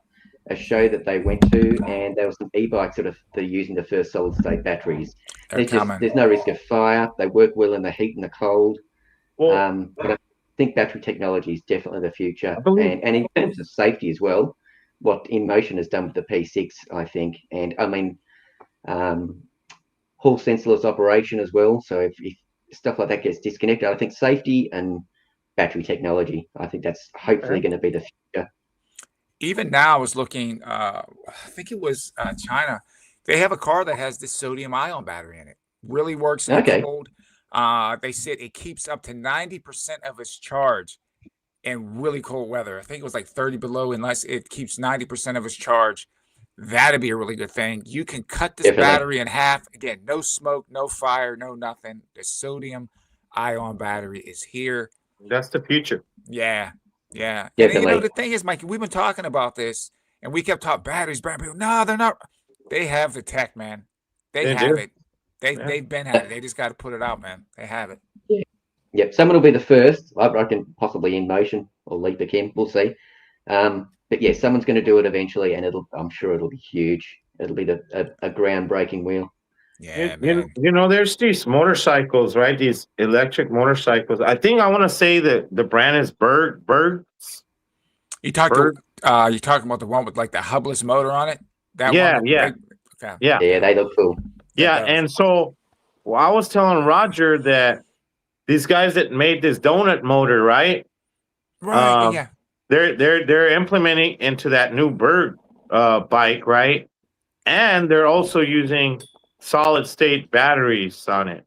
C: a show that they went to, and there was some e-bikes that they're using the first solid-state batteries. There's no risk of fire. They work well in the heat and the cold.
B: Well,
C: But I think battery technology is definitely the future,
B: I believe-
C: and in terms of safety as well, what InMotion has done with the P6, I think, and I mean, Hall sensorless operation as well. So if stuff like that gets disconnected, I think safety and battery technology, I think that's hopefully going to be the future.
A: Even now, I was looking. I think it was China. They have a car that has this sodium-ion battery in it. Really works in the cold. They said it keeps up to 90% of its charge in really cold weather. I think it was like 30 below, unless it keeps 90% of its charge. That'd be a really good thing. You can cut this battery in half. Again, no smoke, no fire, no nothing. The sodium-ion battery is here.
B: That's the future.
A: Yeah. And you know, the thing is, Mike, we've been talking about this, and we kept talking batteries. No, they're not. They have the tech, man. They have it. They've been at it. They just got to put it out, man. They have it.
C: Yep. Someone will be the first. I reckon possibly InMotion or Leaper Kim. We'll see. But yeah, someone's going to do it eventually, and I'm sure it'll be huge. It'll be a groundbreaking wheel.
A: Yeah, man.
B: You know, there's these motorcycles, right? These electric motorcycles. I think I want to say that the brand is Bird.
A: You're talking about the one with like the hubless motor on it?
B: Yeah.
C: Yeah, they look cool.
B: Yeah, and so I was telling Roger that these guys that made this donut motor, right?
A: Right. Yeah.
B: They're implementing into that new Bird bike, right? And they're also using solid state batteries on it.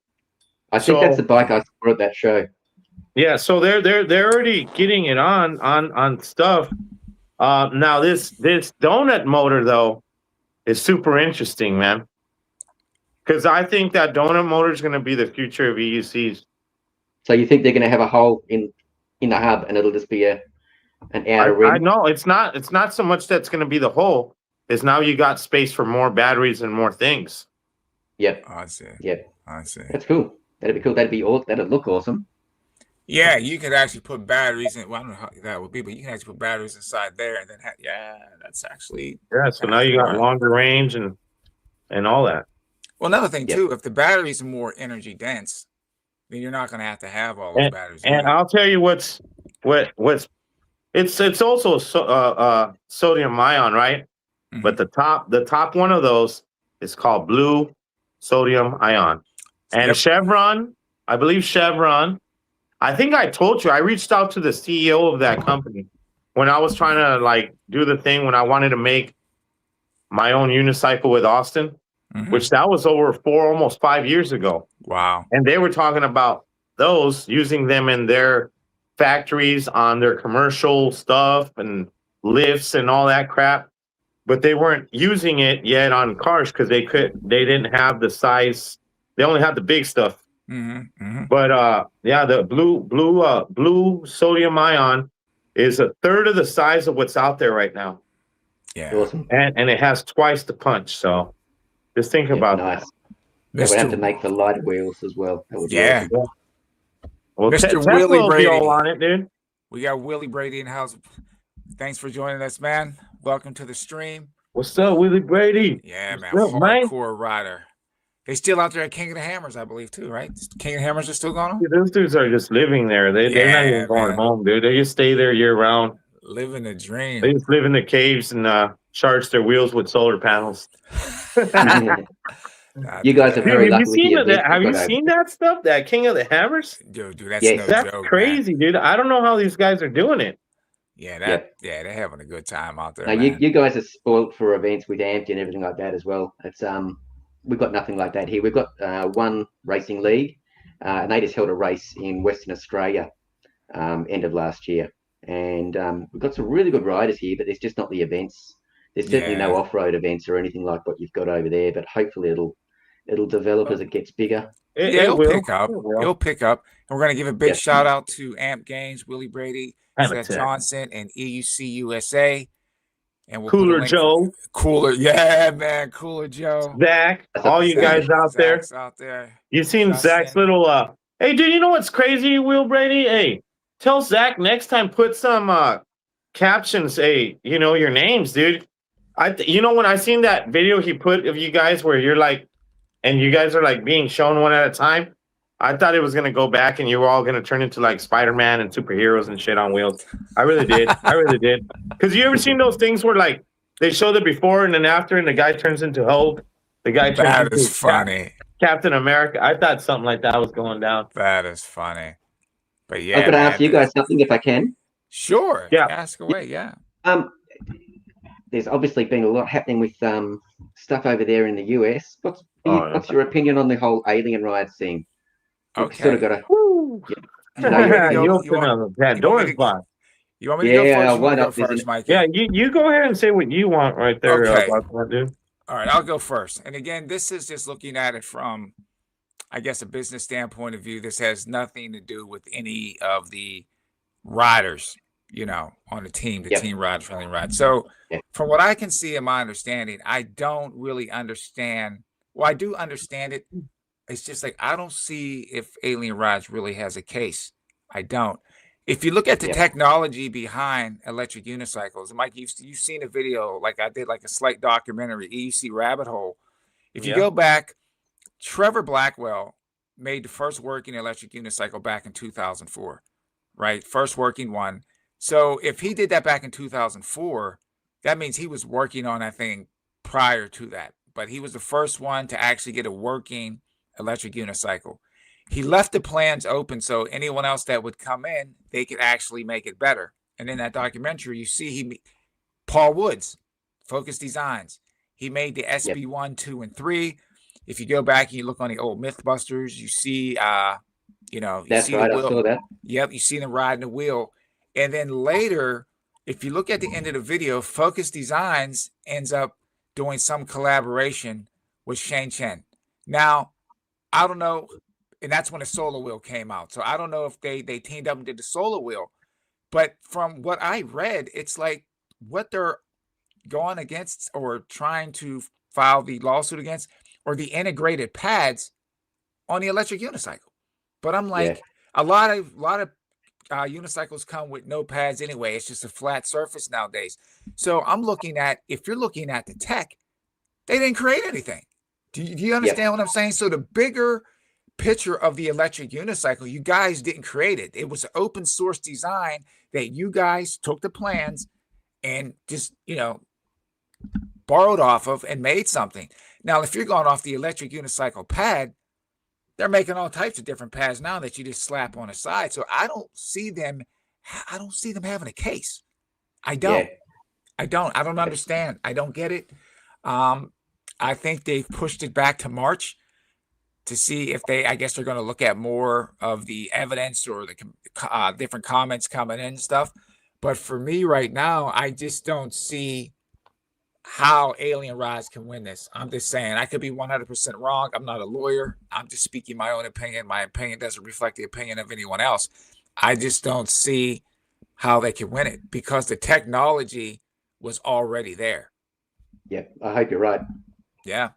C: I think that's the bike I saw at that show.
B: Yeah, so they're already getting it on stuff. Now this donut motor though is super interesting, man. Because I think that donut motor is going to be the future of EUCs.
C: So you think they're going to have a hole in the hub, and it'll just be an outer ring?
B: I know it's not so much that's going to be the hole. Is now you got space for more batteries and more things.
C: Yep.
A: I see.
C: Yep.
A: I see.
C: That's cool. That'd be cool. That'd look awesome.
A: Yeah, you could actually put batteries in. Well, I don't know how that would be, but you can actually put batteries inside there, and then that's actually
B: So now you got longer range and all that.
A: Well, another thing too, if the batteries are more energy dense, then you're not going to have all those batteries.
B: And I'll tell you what's it's also sodium ion, right? Mm-hmm. But the top one of those is called blue sodium ion. And Chevron, I believe Chevron, I think I told you, I reached out to the CEO of that company when I was trying to like do the thing when I wanted to make my own unicycle with Austin, which that was over almost 5 years ago.
A: Wow.
B: And they were talking about those, using them in their factories on their commercial stuff and lifts and all that crap. But they weren't using it yet on cars because they didn't have the size. They only had the big stuff. But the blue sodium ion is a third of the size of what's out there right now.
C: Yeah. Awesome.
B: And it has twice the punch. So just think about that.
C: They would have to make the lighter wheels as well. That would
B: Well,
A: Mr. Willie Brady
B: on it, dude.
A: We got Willie Brady in the house. Thanks for joining us, man. Welcome to the stream.
B: What's up, Willie Brady?
A: Yeah, man. Hardcore rider. They still out there at King of the Hammers, I believe, too, right? King of the Hammers are still going on?
B: Yeah, those dudes are just living there. They're not even going home, dude. They just stay there year round.
A: Living the dream.
B: They just live in the caves and charge their wheels with solar panels.
C: You guys are very lucky.
B: Have you seen that stuff? That King of the Hammers?
A: Dude, that's no
B: that's
A: joke,
B: crazy,
A: man.
B: Dude. I don't know how these guys are doing it.
A: Yeah, they're having a good time out there.
C: No, you guys are spoiled for events with Amped and everything like that as well. It's we've got nothing like that here. We've got one racing league, and they just held a race in Western Australia end of last year, and we've got some really good riders here, but there's just not the events. There's certainly no off-road events or anything like what you've got over there, but hopefully it'll develop as it gets bigger.
A: It'll pick up. It'll pick up. And we're going to give a big shout out to Amp Games, Willie Brady, Seth Johnson, and EUC USA. And we'll
B: Cooler Joe.
A: Cooler Joe.
B: Zach, all you guys out there. You seen Zach's little hey dude, you know what's crazy, Will Brady? Hey, tell Zach next time put some captions, your names, dude. You know, when I seen that video he put of you guys where you're like, and you guys are like being shown one at a time, I thought it was gonna go back and you were all gonna turn into like Spider-Man and superheroes and shit on wheels. I really did. I really did. Because you ever seen those things where like they show the before and then after, and the guy turns into Hulk, the guy turns
A: That
B: into
A: is funny.
B: Captain America. I thought something like that was going down.
A: That is funny. But yeah,
C: I've got to
A: man,
C: ask you guys something if I can.
A: Sure.
B: Yeah.
A: Ask away. Yeah.
C: There's obviously been a lot happening with stuff over there in the US. What's your opinion on the whole alien ride thing? We've
A: Okay.
C: sort of got to.
B: You open up that door's blocked.
A: You want me to go first? You
C: why
A: want to go
C: not?
A: first, Mikey?
B: Yeah, you go ahead and say what you want right there.
A: Okay.
B: Dude.
A: All right, I'll go first. And again, this is just looking at it from, I guess, a business standpoint of view. This has nothing to do with any of the riders, you know, on the team, the team ride, friendly ride. So from what I can see in my understanding, I don't really understand. Well, I do understand it. It's just like, I don't see if Alien Rides really has a case. I don't. If you look at the technology behind electric unicycles, Mike, you've seen a video, like I did, like a slight documentary, EUC Rabbit Hole. If you go back, Trevor Blackwell made the first working electric unicycle back in 2004, right? First working one. So if he did that back in 2004, that means he was working on that thing prior to that. But he was the first one to actually get a working electric unicycle. He left the plans open so anyone else that would come in, they could actually make it better. And in that documentary, you see Paul Woods, Focus Designs. He made the SB1, 2, and 3. If you go back and you look on the old Mythbusters, you see, you know, you
C: That's
A: see
C: right.
A: the
C: I
A: wheel.
C: saw that.
A: Yep, you see them riding the wheel. And then later, if you look at the end of the video, Focus Designs ends up doing some collaboration with Shane Chen. Now, I don't know, and that's when the solar wheel came out. So I don't know if they teamed up and did the solar wheel. But from what I read, it's like what they're going against or trying to file the lawsuit against or the integrated pads on the electric unicycle. But I'm like, a lot of unicycles come with no pads anyway. It's just a flat surface nowadays. So I'm looking at, if you're looking at the tech, they didn't create anything. Do you understand what I'm saying? So the bigger picture of the electric unicycle, you guys didn't create it. It was an open source design that you guys took the plans and just, you know, borrowed off of and made something. Now, if you're going off the electric unicycle pad, they're making all types of different pads now that you just slap on the side. So I don't see them having a case. I don't understand. I don't get it. I think they've pushed it back to March to see if I guess they're going to look at more of the evidence or the different comments coming in and stuff. But for me right now, I just don't see how Alien Rides can win this. I'm just saying, I could be 100% wrong. I'm not a lawyer. I'm just speaking my own opinion. My opinion doesn't reflect the opinion of anyone else. I just don't see how they can win it because the technology was already there.
C: Yeah, I hope you're right.
A: Yeah.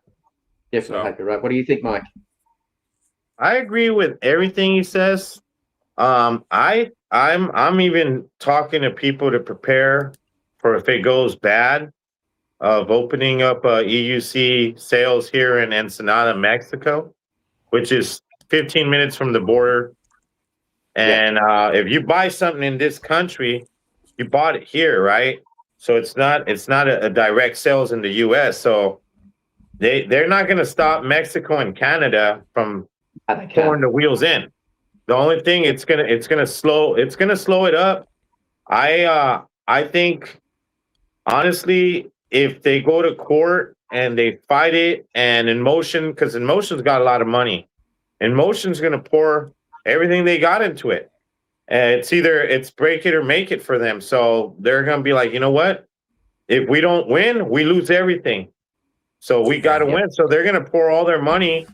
C: Definitely hope you're right. What do you think, Mike?
B: I agree with everything he says. I'm even talking to people to prepare for if it goes bad, of opening up EUC sales here in Ensenada, Mexico, which is 15 minutes from the border. And if you buy something in this country, you bought it here, right? So it's not a direct sales in the US. So they're not going to stop Mexico and Canada from pouring the wheels in. The only thing it's gonna slow it up. I think honestly, if they go to court and they fight it, and InMotion, because InMotion's got a lot of money, InMotion's gonna pour everything they got into it. And it's break it or make it for them. So they're gonna be like, you know what? If we don't win, we lose everything. So we got to win. So they're going to pour all their money,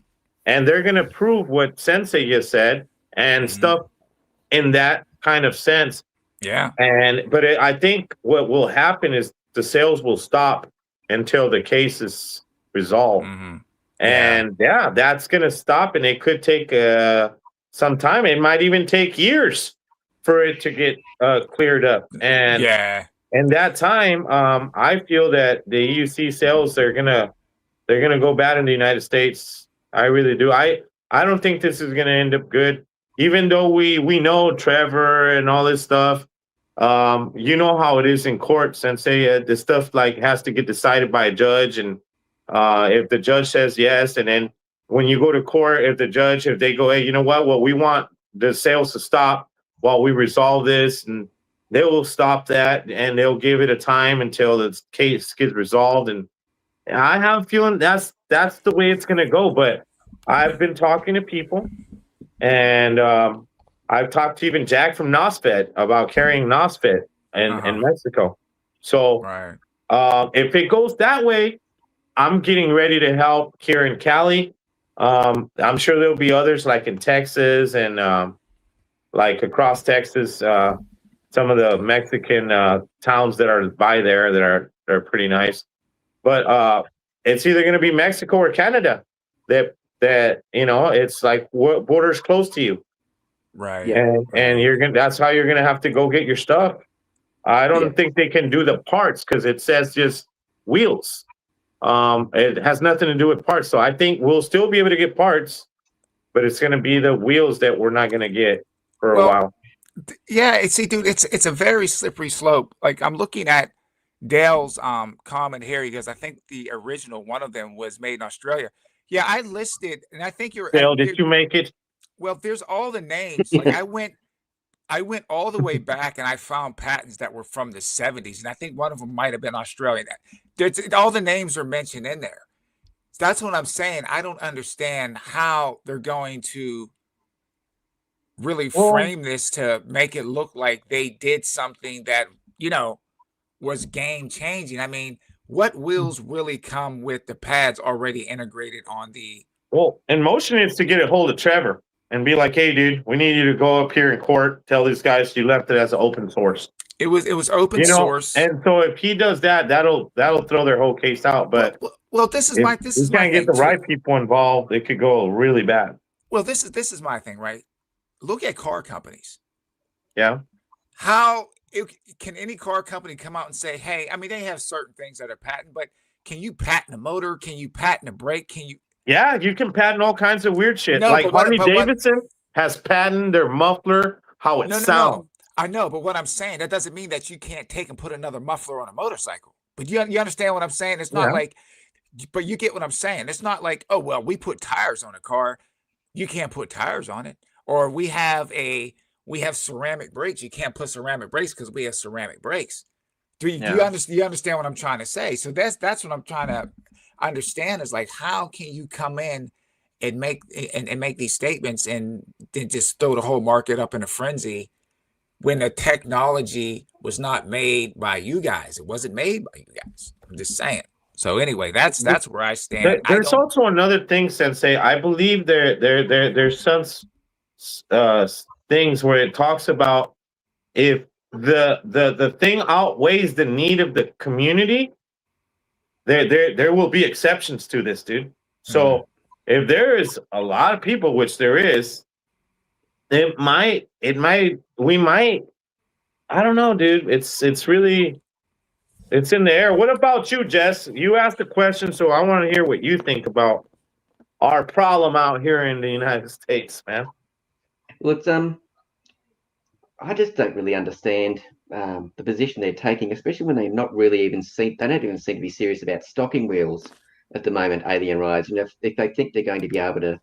B: and they're going to prove what Sensei just said and stuff in that kind of sense.
A: Yeah.
B: But I think what will happen is the sales will stop until the case is resolved. And that's going to stop, and it could take some time. It might even take years for it to get cleared up. And and that time, I feel that the EUC sales they're gonna go bad in the United States. I really do. I don't think this is gonna end up good. Even though we know Trevor and all this stuff, you know how it is in court, Sensei. This stuff like has to get decided by a judge, and if the judge says yes, and then when you go to court, if they go, hey, you know what? Well, we want the sales to stop while we resolve this, and they will stop that, and they'll give it a time until the case gets resolved. And I have a feeling that's the way it's going to go. But I've been talking to people, and I've talked to even Jack from NOSFED about carrying NOSFED in Mexico. So if it goes that way, I'm getting ready to help here in Cali. I'm sure there'll be others like in Texas and like across Texas, some of the Mexican towns that are by there that are pretty nice. But it's either going to be Mexico or Canada that it's like borders close to you.
A: Right.
B: And that's how you're gonna have to go get your stuff. I don't think they can do the parts because it says just wheels. It has nothing to do with parts. So I think we'll still be able to get parts, but it's gonna be the wheels that we're not gonna get for a while.
A: Yeah, see, dude, it's a very slippery slope. Like I'm looking at Dale's comment here. He goes, I think the original one of them was made in Australia. Yeah, I listed, and I think
B: Dale, did you make it?
A: Well, there's all the names. Like I went all the way back and I found patents that were from the 70s, and I think one of them might have been Australian. All the names are mentioned in there. That's what I'm saying. I don't understand how they're going to really frame this to make it look like they did something that, was game changing. I mean, what wheels really come with the pads already integrated on the...
B: Well, and motion is to get a hold of Trevor and be like, hey, dude, we need you to go up here in court, tell these guys you left it as an open source.
A: It was open source.
B: And so if he does that, that'll throw their whole case out. But
A: well, this is my
B: get the right people involved, it could go really bad.
A: Well, this is my thing, right? Look at car companies.
B: Yeah.
A: Can any car company come out and say, hey, I mean, they have certain things that are patent, but can you patent a motor? Can you patent a brake? Can you...
B: Yeah, you can patent all kinds of weird shit. Like Harley Davidson has patented their muffler, how it sounds. No.
A: I know, but what I'm saying, that doesn't mean that you can't take and put another muffler on a motorcycle. But you understand what I'm saying? It's not like, but you get what I'm saying. It's not like, oh, well, we put tires on a car. You can't put tires on it. Or we have ceramic brakes. You can't put ceramic brakes because we have ceramic brakes. Do you understand what I'm trying to say? So that's what I'm trying to understand is like, how can you come in and make these statements and then just throw the whole market up in a frenzy when the technology was not made by you guys? It wasn't made by you guys. I'm just saying. So anyway, that's where I stand.
B: There's also another thing, Sensei. I believe there's some things where it talks about if the thing outweighs the need of the community, there will be exceptions to this, dude. So if there is a lot of people, which there is, we might, I don't know, dude. It's really, it's in the air. What about you, Jess? You asked a question, so I want to hear what you think about our problem out here in the United States, man.
C: Well, it's I just don't really understand the position they're taking, especially when they're not really even they don't even seem to be serious about stocking wheels at the moment, Alien Rides. And if they think they're going to be able to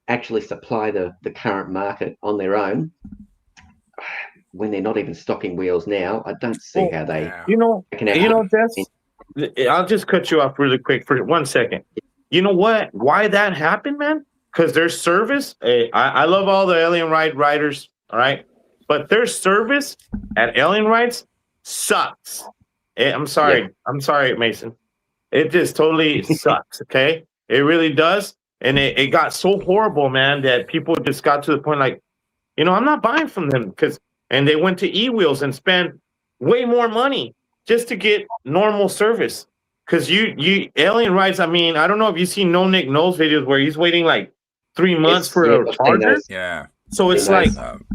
C: actually supply the current market on their own, when they're not even stocking wheels now, I don't see how they...
B: Jess, I'll just cut you off really quick for 1 second. You know what? Why that happened, man? Because their service, I love all the Alien Ride riders, all right? But their service at Alien Rides sucks. I'm sorry. Yeah. I'm sorry, Mason. It just totally sucks, okay? It really does. And it got so horrible, man, that people just got to the point like, I'm not buying from them and they went to e-wheels and spent way more money just to get normal service. Because you Alien Rides, I mean, I don't know if you've seen No Nick Knows videos where he's waiting like 3 months for a charger.
A: Yeah.
B: So it's like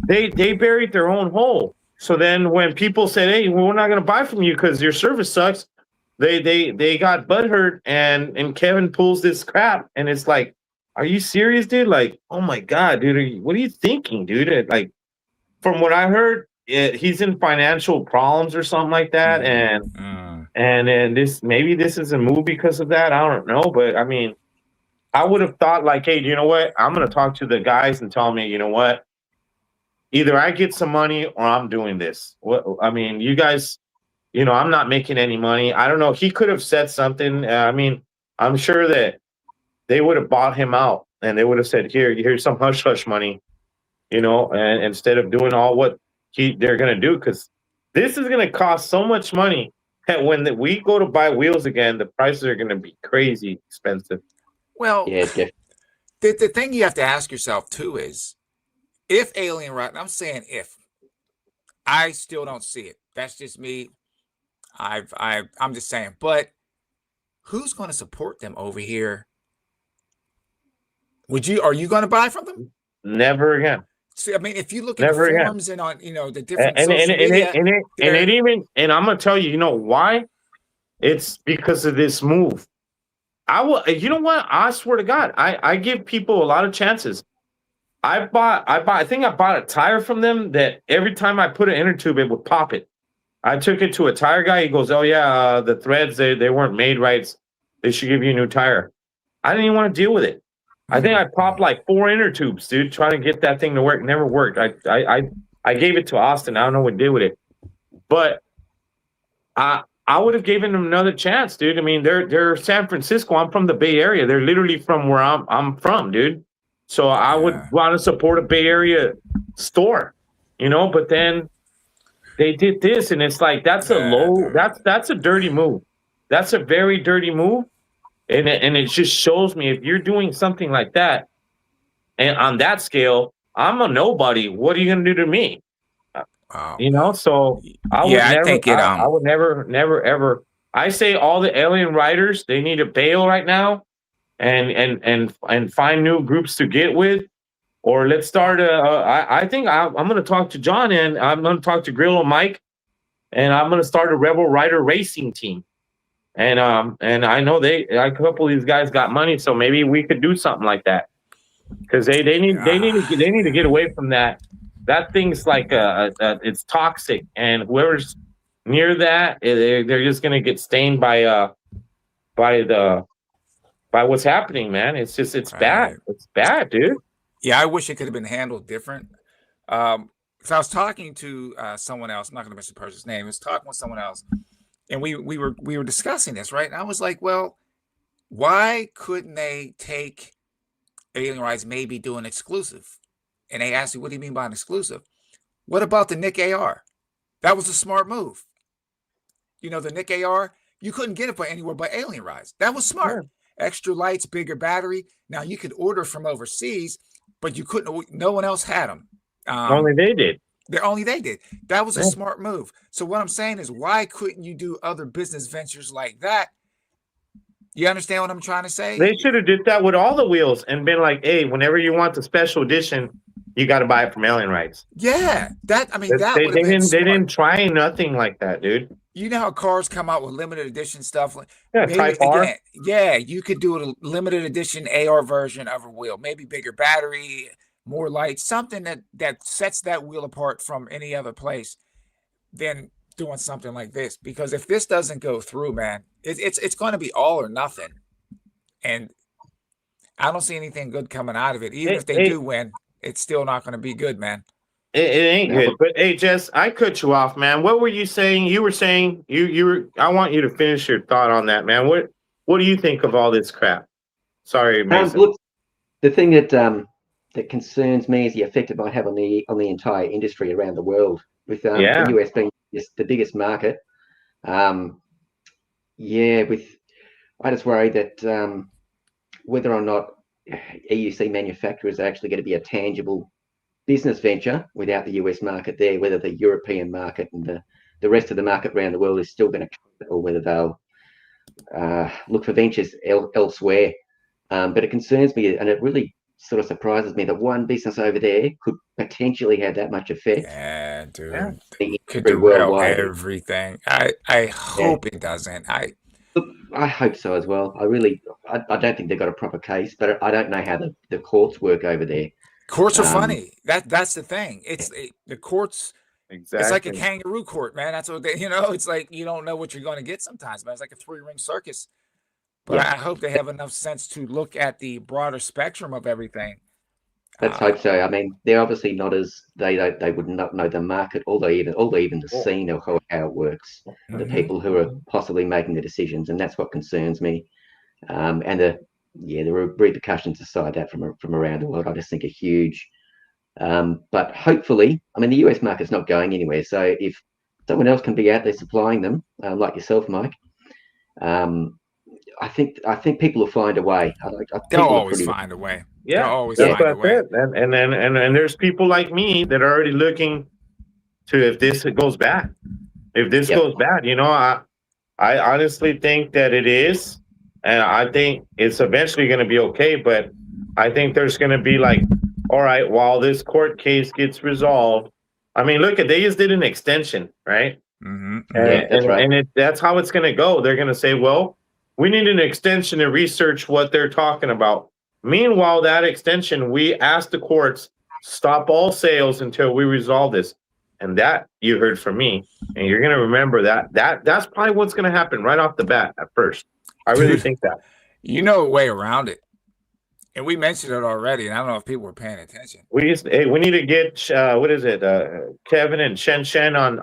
B: they buried their own hole. So then when people said, "Hey, we're not going to buy from you because your service sucks," they got butthurt, and Kevin pulls this crap, and it's like, are you serious, dude? Like, oh my god, dude, what are you thinking, dude? Like, from what I heard, he's in financial problems or something like that, and this is a move because of that. I don't know, but I mean, I would have thought like, hey, you know what? I'm going to talk to the guys and tell me, you know what? Either I get some money or I'm doing this. What I mean, you guys, I'm not making any money. I don't know. He could have said something. I mean, I'm sure that they would have bought him out and they would have said, here's some hush hush money, and instead of doing all what they're going to do, because this is going to cost so much money that when we go to buy wheels again, the prices are going to be crazy expensive.
A: Well,
C: Yeah,
A: the thing you have to ask yourself too is, if Alien Ride, I'm saying if, I still don't see it. That's just me. I'm just saying, but who's going to support them over here? Are you going to buy from them?
B: Never again.
A: See, I mean, if you look at the forums and on, the different
B: and
A: social media,
B: and I'm gonna tell you, why? It's because of this move. I will. You know what? I swear to God, I give people a lot of chances. I think I bought a tire from them that every time I put an inner tube, it would pop it. I took it to a tire guy. He goes, "Oh yeah, the threads they weren't made right. They should give you a new tire." I didn't even want to deal with it. I think I popped like 4 inner tubes, dude, trying to get that thing to work. Never worked. I gave it to Austin. I don't know what to do with it, but I would have given them another chance, dude. I mean, they're San Francisco. I'm from the Bay Area. They're literally from where I'm from, dude. So I would want to support a Bay Area store, But then they did this, and it's like that's a dirty move. That's a very dirty move. And it just shows me, if you're doing something like that, and on that scale, I'm a nobody. What are you going to do to me? So I would never, ever. I say all the alien riders, they need to bail right now, and find new groups to get with, or let's start. I think I'm going to talk to John, and I'm going to talk to Grillo Mike, and I'm going to start a Rebel Rider racing team. And I know a couple of these guys got money, so maybe we could do something like that, because they need to get away from that. That thing's like it's toxic, and whoever's near that, they're just gonna get stained by what's happening, man. It's bad. It's bad, dude.
A: Yeah, I wish it could have been handled different. So I was talking to someone else. I'm not gonna mention the person's name. I was talking with someone else. And we were discussing this, right? And I was like, well, why couldn't they take Alien Rides, maybe do an exclusive? And they asked me, what do you mean by an exclusive? What about the Nick AR? That was a smart move. The Nick AR, you couldn't get it anywhere but Alien Rides. That was smart. Yeah. Extra lights, bigger battery. Now you could order from overseas, but you couldn't. No one else had them.
B: Only they did.
A: Only they did. That was a smart move. So what I'm saying is, why couldn't you do other business ventures like that? You understand what I'm trying to say?
B: They should have did that with all the wheels and been like, hey, whenever you want the special edition, you got to buy it from Alien Rides.
A: Yeah, they
B: didn't try nothing like that, dude.
A: You know how cars come out with limited edition stuff?
B: Type R.
A: Yeah, you could do a limited edition AR version of a wheel, maybe bigger battery, more lights, something that sets that wheel apart from any other place than doing something like this. Because if this doesn't go through, man, it's going to be all or nothing. And I don't see anything good coming out of it. Even if they do win, it's still not going to be good, man.
B: It ain't good. But hey, Jess, I cut you off, man. What were you saying? You were saying I want you to finish your thought on that, man. What do you think of all this crap? Sorry, Mason.
C: Look, the thing that concerns me is the effect it might have on the entire industry around the world, with the US being the biggest market. I just worry that whether or not EUC manufacturers are actually going to be a tangible business venture without the US market there, whether the European market and the rest of the market around the world is still going to, or whether they'll look for ventures elsewhere. But it concerns me, and it really sort of surprises me that one business over there could potentially have that much effect.
A: Yeah, dude.
B: Yeah.
C: The
A: Could
C: industry
A: derail
C: worldwide.
A: everything. I hope it doesn't.
C: Look, I hope so as well. I don't think they've got a proper case, but I don't know how the courts work over there.
A: Courts are funny. That's the thing. The courts.
B: Exactly.
A: It's like a kangaroo court, man. That's what it's like. You don't know what you're going to get sometimes, man. It's like a 3-ring circus. But I hope they have enough sense to look at the broader spectrum of everything.
C: Let's hope so. I mean, they're obviously not as they would not know the market, although even the scene of how it works. The people who are possibly making the decisions, and that's what concerns me. And the repercussions aside that from around the world, I just think are huge. But hopefully, I mean, the US market's not going anywhere. So if someone else can be out there supplying them, like yourself, Mike, I think people will find a way.
A: They'll always find a way.
B: Yeah,
A: they'll always
B: that's
A: find a way.
B: And there's people like me that are already looking to if this goes bad. If this goes bad, I honestly think that it is, and I think it's eventually going to be okay. But I think there's going to be like, all right, while this court case gets resolved, I mean, look, they just did an extension, right?
A: Mm-hmm.
C: That's right.
B: And that's how it's going to go. They're going to say, well, we need an extension to research what they're talking about. Meanwhile, that extension, we asked the courts, stop all sales until we resolve this. And that you heard from me. And you're going to remember that's probably what's going to happen right off the bat at first. I really think that.
A: You know a way around it. And we mentioned it already, and I don't know if people were paying attention.
B: We need to get Kevin and Shen on.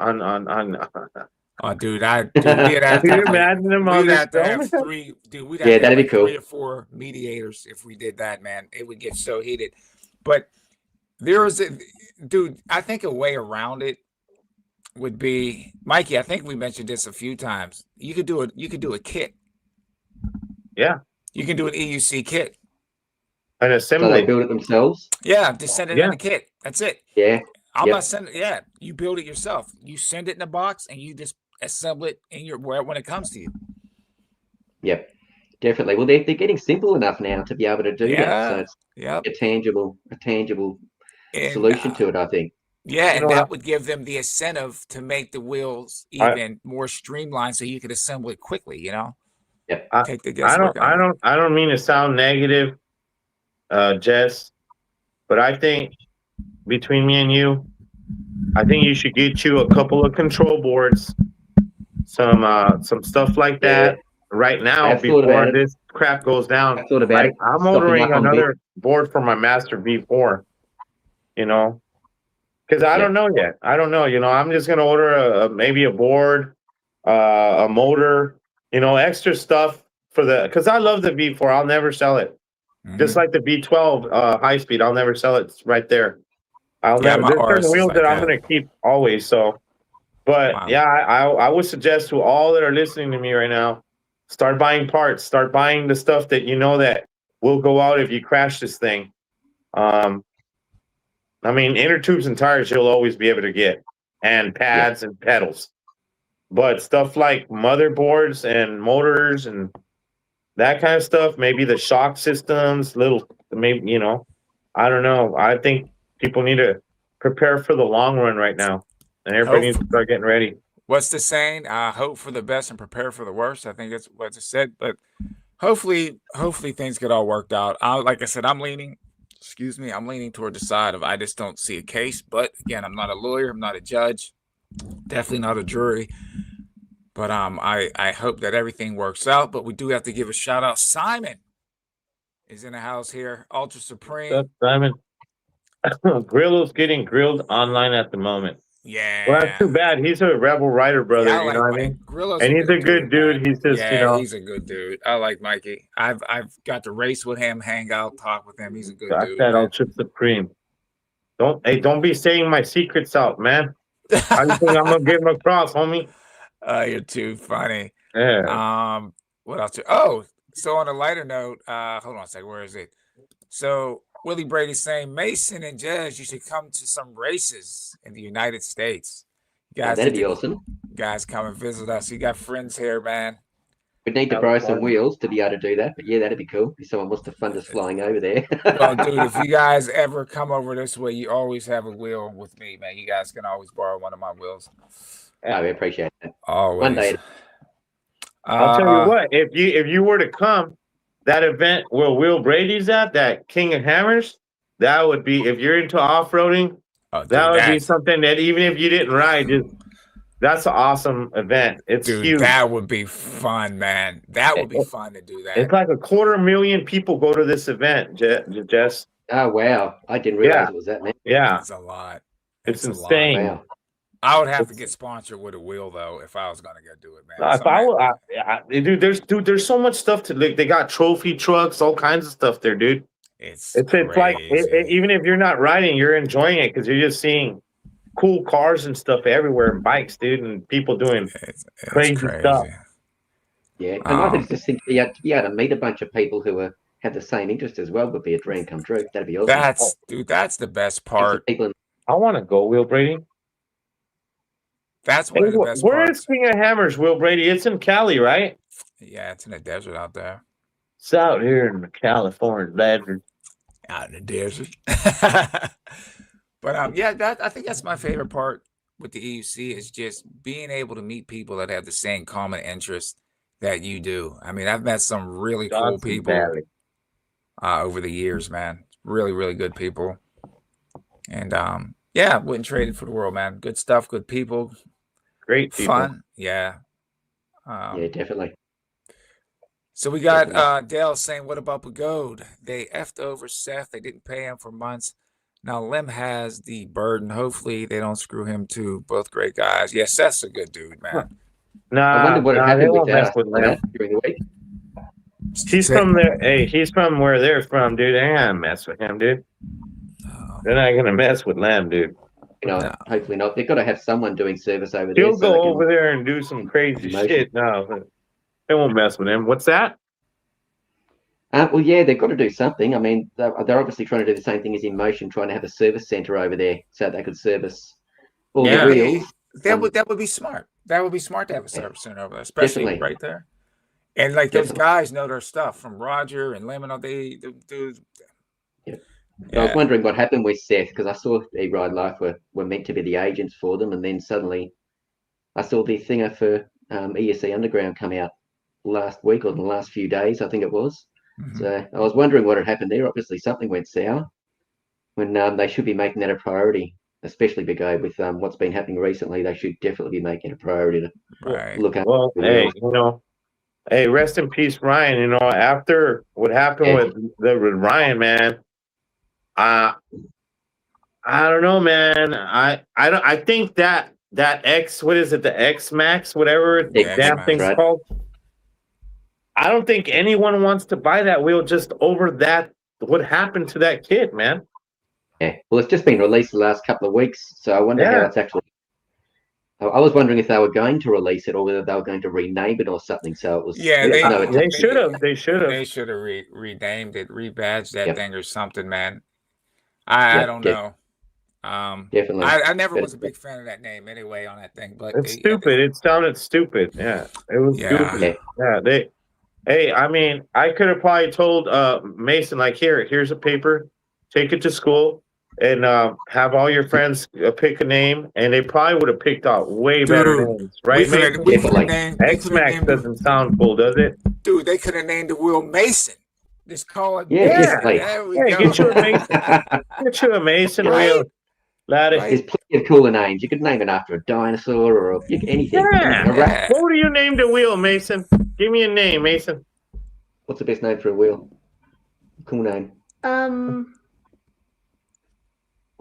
A: Oh, dude, we'd have
B: Can you imagine them on this
A: have
B: film?
A: three. Dude, we'd have to have
C: that'd be
A: like
C: cool.
A: 3 or 4 mediators if we did that, man. It would get so heated. But dude, I think a way around it would be, Mikey. I think we mentioned this a few times. You could do a kit.
B: Yeah,
A: you can do an EUC kit.
B: An
C: So
B: assembly.
C: they build it themselves.
A: Yeah, just send it in a kit. That's it.
C: Yeah.
A: I'm not sending. Yeah, you build it yourself. You send it in a box, and you just assemble it in when it comes to you.
C: Yep, definitely. Well, they're getting simple enough now to be able to do that. So it's a tangible solution to it, I think.
A: Yeah, and that would give them the incentive to make the wheels even more streamlined, so you could assemble it quickly.
C: Yep.
A: Take the guesswork out.
B: I don't mean to sound negative, Jess, but I think between me and you, I think you should get you a couple of control boards, some stuff like that right now before this crap goes down.
C: I thought about it.
B: I'm ordering another board for my Master V4, because I don't know yet. I don't know. I'm just gonna order maybe a board, a motor, extra stuff because I love the V4. I'll never sell it. Mm-hmm. Just like the V12 high speed, I'll never sell it. It's right there. There's certain wheels that I'm going to keep always. So, but I would suggest to all that are listening to me right now, start buying parts, start buying the stuff that that will go out if you crash this thing. I mean, inner tubes and tires you'll always be able to get, and pads and pedals. But stuff like motherboards and motors and that kind of stuff, maybe the shock systems, I don't know. I think people need to prepare for the long run right now, and everybody needs to start getting ready.
A: What's the saying? Hope for the best and prepare for the worst. I think that's what it said. But hopefully things get all worked out. Like I said, I'm leaning toward the side of I just don't see a case. But again, I'm not a lawyer. I'm not a judge. Definitely not a jury. But I hope that everything works out. But we do have to give a shout out. Simon is in the house here. Ultra Supreme.
B: What's up, Simon? Grillo's getting grilled online at the moment.
A: Yeah.
B: Well, that's too bad. He's a rebel writer, brother. You know what I mean?
A: Grillo's
B: and he's a good dude. He's just,
A: he's a good dude. I like Mikey. I've got to race with him, hang out, talk with him. He's a good dude.
B: That Ultra Supreme. Don't be saying my secrets out, man. I just think I'm gonna get him across, homie.
A: You're too funny.
B: Yeah.
A: What else? So on a lighter note, hold on a second. Where is it? So Willie Brady's saying, Mason and Jezz, you should come to some races in the United States. You guys,
C: that'd be awesome.
A: Guys, come and visit us. You got friends here, man.
C: We'd need to borrow some wheels to be able to do that. But yeah, that'd be cool if someone wants to fund us flying over there.
A: Well, dude, if you guys ever come over this way, you always have a wheel with me, man. You guys can always borrow one of my wheels.
C: I appreciate that.
A: Always.
C: One day.
B: I'll tell you what, if you were to come, that event where Will Brady's at, that King of Hammers, that would be, if you're into off-roading, that would be something that even if you didn't ride, that's an awesome event. It's huge.
A: That would be fun, man. That would be fun to do that.
B: It's like 250,000 people go to this event, Jess.
C: Oh, wow. I didn't realize it was that, man.
B: Yeah.
A: It's a lot.
B: It's insane.
C: Wow.
A: I would have to get sponsored with a wheel, though, if I was going to go do it, man.
B: There's so much stuff to look. They got trophy trucks, all kinds of stuff there, dude.
A: It's
B: like even if you're not riding, you're enjoying it because you're just seeing cool cars and stuff everywhere, and bikes, dude, and people doing crazy stuff.
C: Yeah, and I just think to be able to meet a bunch of people who have the same interest as well would be a dream come true. That'd be awesome.
A: That's the best part.
B: I want to go, Will Brady.
A: That's one of the best
B: Where
A: parts.
B: is King of Hammers, Will Brady? It's in Cali, right?
A: Yeah, it's in the desert out there.
B: It's out here in the California desert.
A: Out in the desert. But yeah, I think that's my favorite part with the EUC is just being able to meet people that have the same common interests that you do. I mean, I've met some really cool people over the years, man. Really, really good people. And yeah, wouldn't trade it for the world, man. Good stuff, good people.
B: Great people.
A: Fun. Yeah.
C: Yeah, definitely.
A: So we got Dale saying, what about Pagode? They effed over Seth. They didn't pay him for months. Now Lim has the burden. Hopefully they don't screw him too. Both great guys. Yeah, Seth's a good dude, man.
C: I wonder what happened with that during the week.
B: He's from there. Hey, he's from where they're from, dude. They ain't gonna mess with him, dude. They're not gonna mess with Lamb, dude.
C: Hopefully not. They've got to have someone doing service over there.
B: He'll go over there and do some crazy shit. No, they won't mess with him. What's that?
C: Well, yeah, they've got to do something. I mean, they're obviously trying to do the same thing as In Motion, trying to have a service center over there so they could service all the wheels.
A: That would be smart. That would be smart to have a service center over there, especially right there. And like those guys know their stuff from Roger and Lemon. They do.
C: Yeah. I was wondering what happened with Seth because I saw E-Ride Life were meant to be the agents for them, and then suddenly I saw the thinger for ESC Underground come out last week or the last few days, I think it was. Mm-hmm. So I was wondering what had happened there. Obviously, something went sour when they should be making that a priority, especially Big-O with what's been happening recently. They should definitely be making a priority to look at.
B: Well, hey, rest in peace, Ryan. After what happened with Ryan, man, I don't know, man. I think that X, what is it, the X Max, whatever the damn thing's called. I don't think anyone wants to buy that wheel just over that. What happened to that kid, man?
C: Yeah, well, it's just been released the last couple of weeks, so I wonder how it's actually. I was wondering if they were going to release it or whether they were going to rename it or something. So it was.
A: Yeah,
B: they should have. They should have.
A: They should have renamed it, rebadged that thing or something, man. I don't know.
C: Definitely.
A: I never was a big fan of that name anyway on that thing, but
B: it's stupid. It sounded stupid. Yeah, it was stupid. Yeah, Hey, I mean, I could have probably told Mason, like, here's a paper, take it to school, and have all your friends pick a name, and they probably would have picked out way better names, right? X-Max doesn't sound cool, does it?
A: Dude, they could have named the wheel Mason. Just call it
C: Mason.
B: Get you a Mason. Get you a Mason wheel.
C: There's plenty of cooler names. You could name it after a dinosaur or anything.
B: Yeah. What do you name the wheel, Mason? Give me a name, Mason.
C: What's the best name for a wheel? Cool name.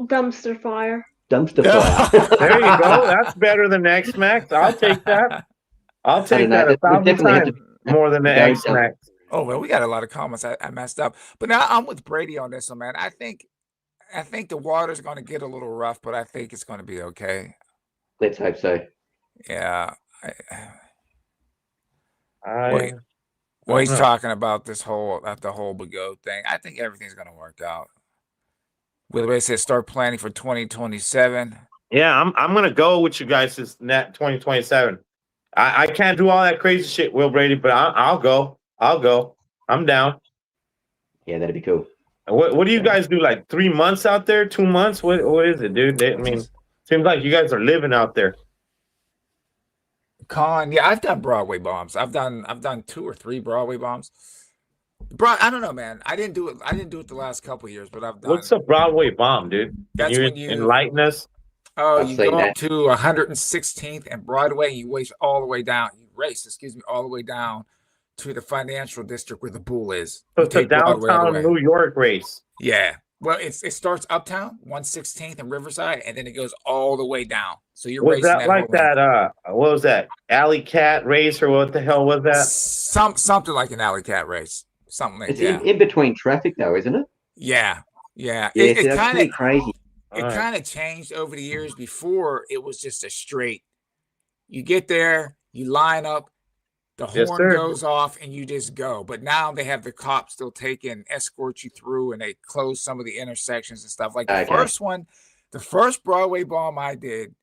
D: Dumpster fire.
C: Dumpster fire.
B: There you go. That's better than X-Max. I'll take that. I'll take that 1,000 times more than the X-Max.
A: Oh, well, we got a lot of comments. I messed up. But now I'm with Brady on this one, man. I think the water's going to get a little rough, but I think it's going to be okay.
C: Let's hope so.
A: Yeah. He's talking about the whole Bago thing. I think everything's going to work out. Willie says start planning for 2027.
B: Yeah, I'm going to go with you guys this 2027. I can't do all that crazy shit, Will Brady, but I'll go. I'll go. I'm down.
C: Yeah, that'd be cool.
B: What do you guys do? Like 3 months out there? 2 months? What is it, dude? I mean, seems like you guys are living out there.
A: Yeah, I've done Broadway bombs. I've done 2 or 3 Broadway bombs. I don't know, man. I didn't do it the last couple of years, but I've done.
B: What's a Broadway bomb, dude?
A: That's when you
B: enlighten us.
A: Oh,
C: I've
A: you
C: seen
A: go
C: that.
A: up to 116th and Broadway. You race all the way down. All the way down to the financial district where the pool is.
B: So it's a downtown New York race.
A: Yeah. Well, it starts uptown, 116th and Riverside, and then it goes all the way down. So you're racing
B: that like that? What was that? Alley Cat race or what the hell was that?
A: Something like an Alley Cat race. Something like
C: It's
A: that.
C: in between traffic, though, isn't it?
A: Yeah.
C: Yeah, it's kind of crazy.
A: It kind of changed over the years. Before, it was just a straight. You get there, you line up, the horn goes off, and you just go. But now they have the cops still escort you through, and they close some of the intersections and stuff. Like the first one, the first Broadway bomb I did,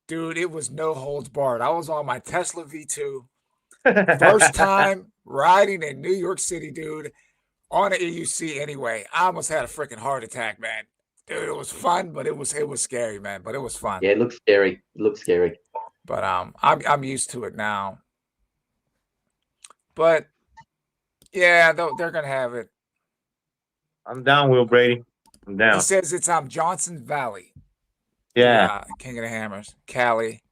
A: dude, it was no holds barred. I was on my Tesla V2. First time riding in New York City, dude, on an EUC anyway. I almost had a freaking heart attack, man. Dude, it was fun, but it was scary, man. But it was fun.
C: Yeah, it looks scary.
A: But I'm used to it now. But yeah, they're gonna have it.
B: I'm down, Will Brady. I'm down.
A: He says it's Johnson Valley.
B: Yeah.
A: King of the Hammers, Cali.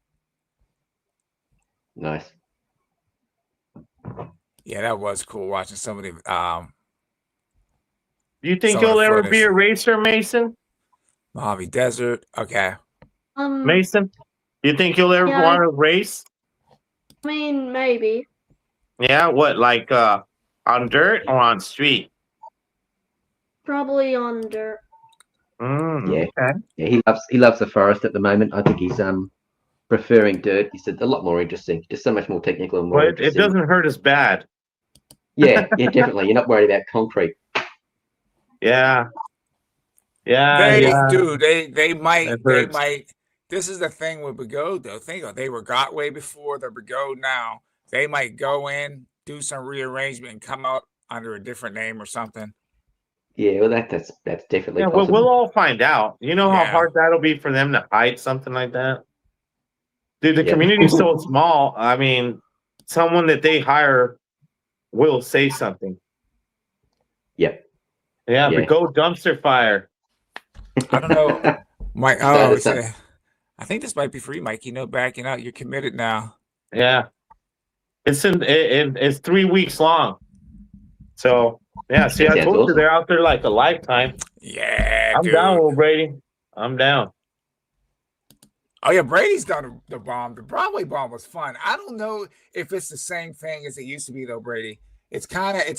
C: Nice.
A: Yeah, that was cool watching some of the.
B: Do you think you'll ever be a racer, Mason?
A: Mojave Desert. Okay.
B: Mason, do you think you'll ever want to race?
D: I mean, maybe.
B: Yeah, what, like on dirt or on street?
D: Probably on dirt.
C: Yeah. Okay. Yeah, he loves the forest at the moment. I think he's preferring dirt. He said a lot more interesting, just so much more technical and more.
B: But it doesn't hurt as bad.
C: Yeah, definitely. You're not worried about concrete.
B: Yeah.
A: Dude, they might. This is the thing with Begode, though. They were Gotway before, they're Begode now. They might go in, do some rearrangement, and come out under a different name or something.
C: Yeah, well, that's definitely possible.
B: Well, we'll all find out. You know how hard that'll be for them to hide something like that? Dude, the community's so small. I mean, someone that they hire will say something.
C: Yep.
B: Yeah, but go dumpster fire.
A: I don't know. Mike, I think this might be for you, Mike. Backing out. You're committed now.
B: Yeah. It's 3 weeks long. So see, I told you they're out there like a lifetime.
A: Yeah.
B: I'm down, Will Brady. I'm down.
A: Oh yeah, Brady's done the bomb. The Broadway bomb was fun. I don't know if it's the same thing as it used to be though, Brady. It's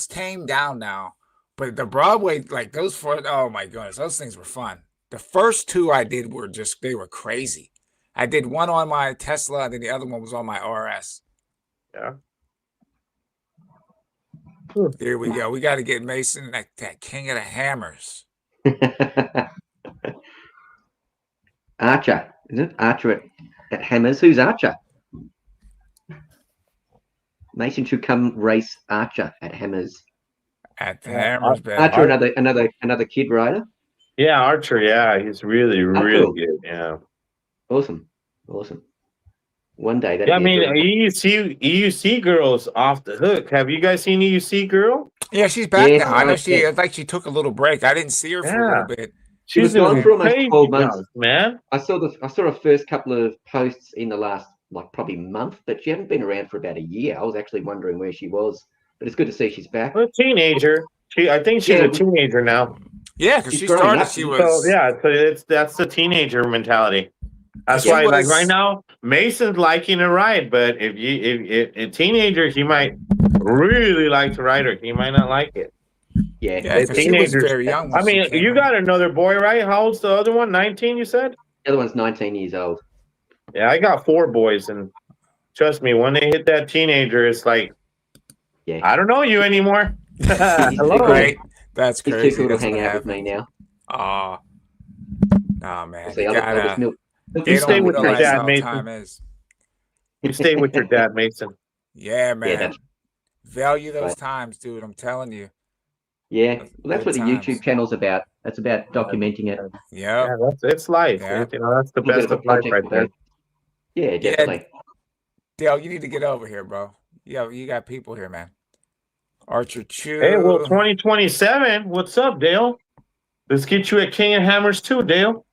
A: tamed down now. But the Broadway, like those 4, oh my goodness, those things were fun. The first 2 I did they were crazy. I did one on my Tesla, and then the other one was on my RS.
B: Yeah.
A: There we go. We got to get Mason, that king of the hammers.
C: Archer, isn't it? Archer at Hammers. Who's Archer? Mason should come race Archer at Hammers.
A: At the Hammers,
C: Archer, another kid rider.
B: Yeah, Archer. Yeah, he's really
C: cool.
B: good. Yeah.
C: Awesome. One day.
B: Yeah, I mean, EUC girls off the hook. Have you guys seen EUC girl?
A: Yeah, she's back now. I know she took a little break. I didn't see her for a little bit.
C: She was gone for almost 12 months,
B: man.
C: I saw her first couple of posts in the last probably month, but she hadn't been around for about a year. I was actually wondering where she was, but it's good to see she's back.
B: Well, a teenager. I think she's a teenager now.
A: Yeah, because she started. She was.
B: So that's the teenager mentality. That's why, like right now, Mason's liking to ride, but if a teenager, he might really like to ride her. He might not like it.
C: Yeah,
A: teenagers. She was very young.
B: I mean, you got another boy, right? How old's the other one? 19, you said?
C: The other one's 19 years old.
B: Yeah, I got 4 boys, and trust me, when they hit that teenager, it's like, I don't know you anymore.
A: Hello, right? That's crazy.
C: He's too cool to hang out with me now.
A: Oh man,
C: you
B: stay with your dad, Mason. You stay with your dad, Mason.
A: Yeah, man.
C: that's
A: Value those
C: right.
A: times, dude. I'm telling you.
C: Yeah, well, that's
A: Good
C: what the
A: times.
C: YouTube channel's about. That's about documenting it.
A: Yeah.
B: Yeah, it's life.
A: Yeah.
B: You know, that's the
C: A little
B: best
C: bit of
B: of
C: a
B: life
C: project
B: right
C: for
B: there.
C: both. Yeah, definitely.
A: Dale, you need to get over here, bro. Yeah, you got people here, man. Archer Chew.
B: Hey, well, 2027. What's up, Dale? Let's get you at King of Hammers too, Dale.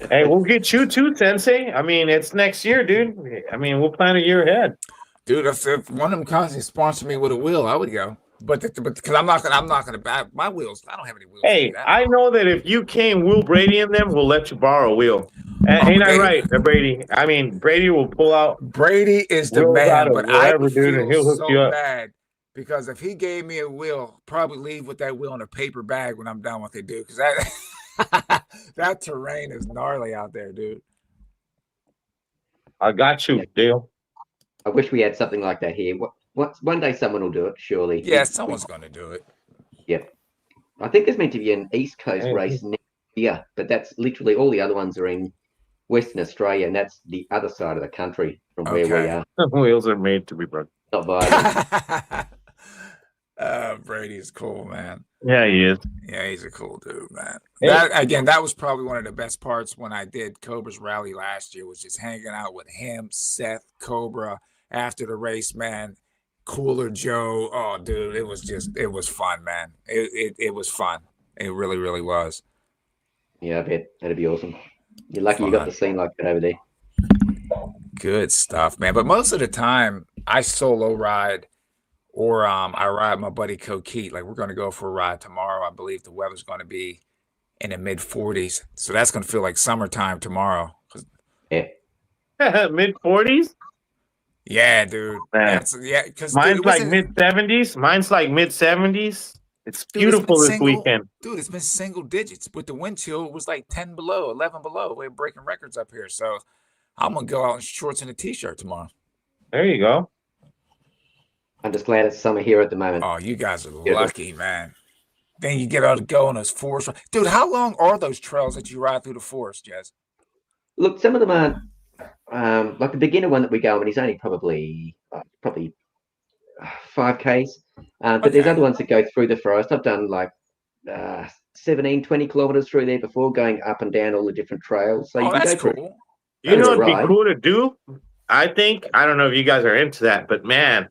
B: Hey, we'll get you too, Sensei. I mean, it's next year, dude. I mean, we'll plan a year ahead.
A: Dude, if one of them constantly sponsor me with a wheel, I would go. But because I'm not gonna buy my wheels. I don't have any wheels.
B: Hey, I know that if you came Will Brady in them, we'll let you borrow a wheel. Ain't I right, Brady? I mean, Brady will pull out.
A: Brady is the
B: wheels out
A: man,
B: of
A: but I
B: whatever,
A: would
B: dude, and he'll
A: feel
B: hook you
A: so
B: up.
A: bad because if he gave me a wheel, probably leave with that wheel in a paper bag when I'm done what they do. Because that that terrain is gnarly out there, dude.
B: I got you, Dale.
C: I wish we had something like that here. One day someone will do it, surely.
A: Yeah, someone's gonna do it.
C: Yep. I think there's meant to be an East Coast race next year, but that's literally all the other ones are in Western Australia, and that's the other side of the country from where we are.
B: Wheels are made to be broken.
C: Not viable.
A: Brady's cool, man.
B: Yeah, he is.
A: Yeah, he's a cool dude, man.
B: Hey.
A: That was probably one of the best parts when I did Cobra's rally last year, was just hanging out with him, Seth, Cobra after the race, man. Cooler Joe. Oh, dude, it was fun, man. It was fun. It really, really was.
C: Yeah, I bet that'd be awesome. You're lucky you got the scene like that over there.
A: Good stuff, man. But most of the time, I solo ride, or I ride my buddy Coquette. Like, we're going to go for a ride tomorrow. I believe the weather's going to be in the mid 40s, so that's going to feel like summertime tomorrow.
C: Yeah.
B: Mid 40s.
A: Yeah, dude. Because
B: mine's like mid 70s. Mine's like mid 70s. It's beautiful this weekend.
A: Dude, it's been single digits. With the wind chill, it was like 10 below, 11 below. We're breaking records up here. So I'm going to go out in shorts and a t-shirt tomorrow.
B: There you go.
C: I'm just glad it's summer here at the moment.
A: Oh, you guys are lucky, man. Then you get out to go on those forest. Dude, how long are those trails that you ride through the forest, Jezz?
C: Look, some of them aren't. Like the beginner one that we go on, he's only probably 5Ks. But there's other ones that go through the forest. I've done like 17, 20 kilometers through there before, going up and down all the different trails. So you can
A: that's
C: go
A: cool.
B: You know what'd be cool to do? I don't know if you guys are into that, but man,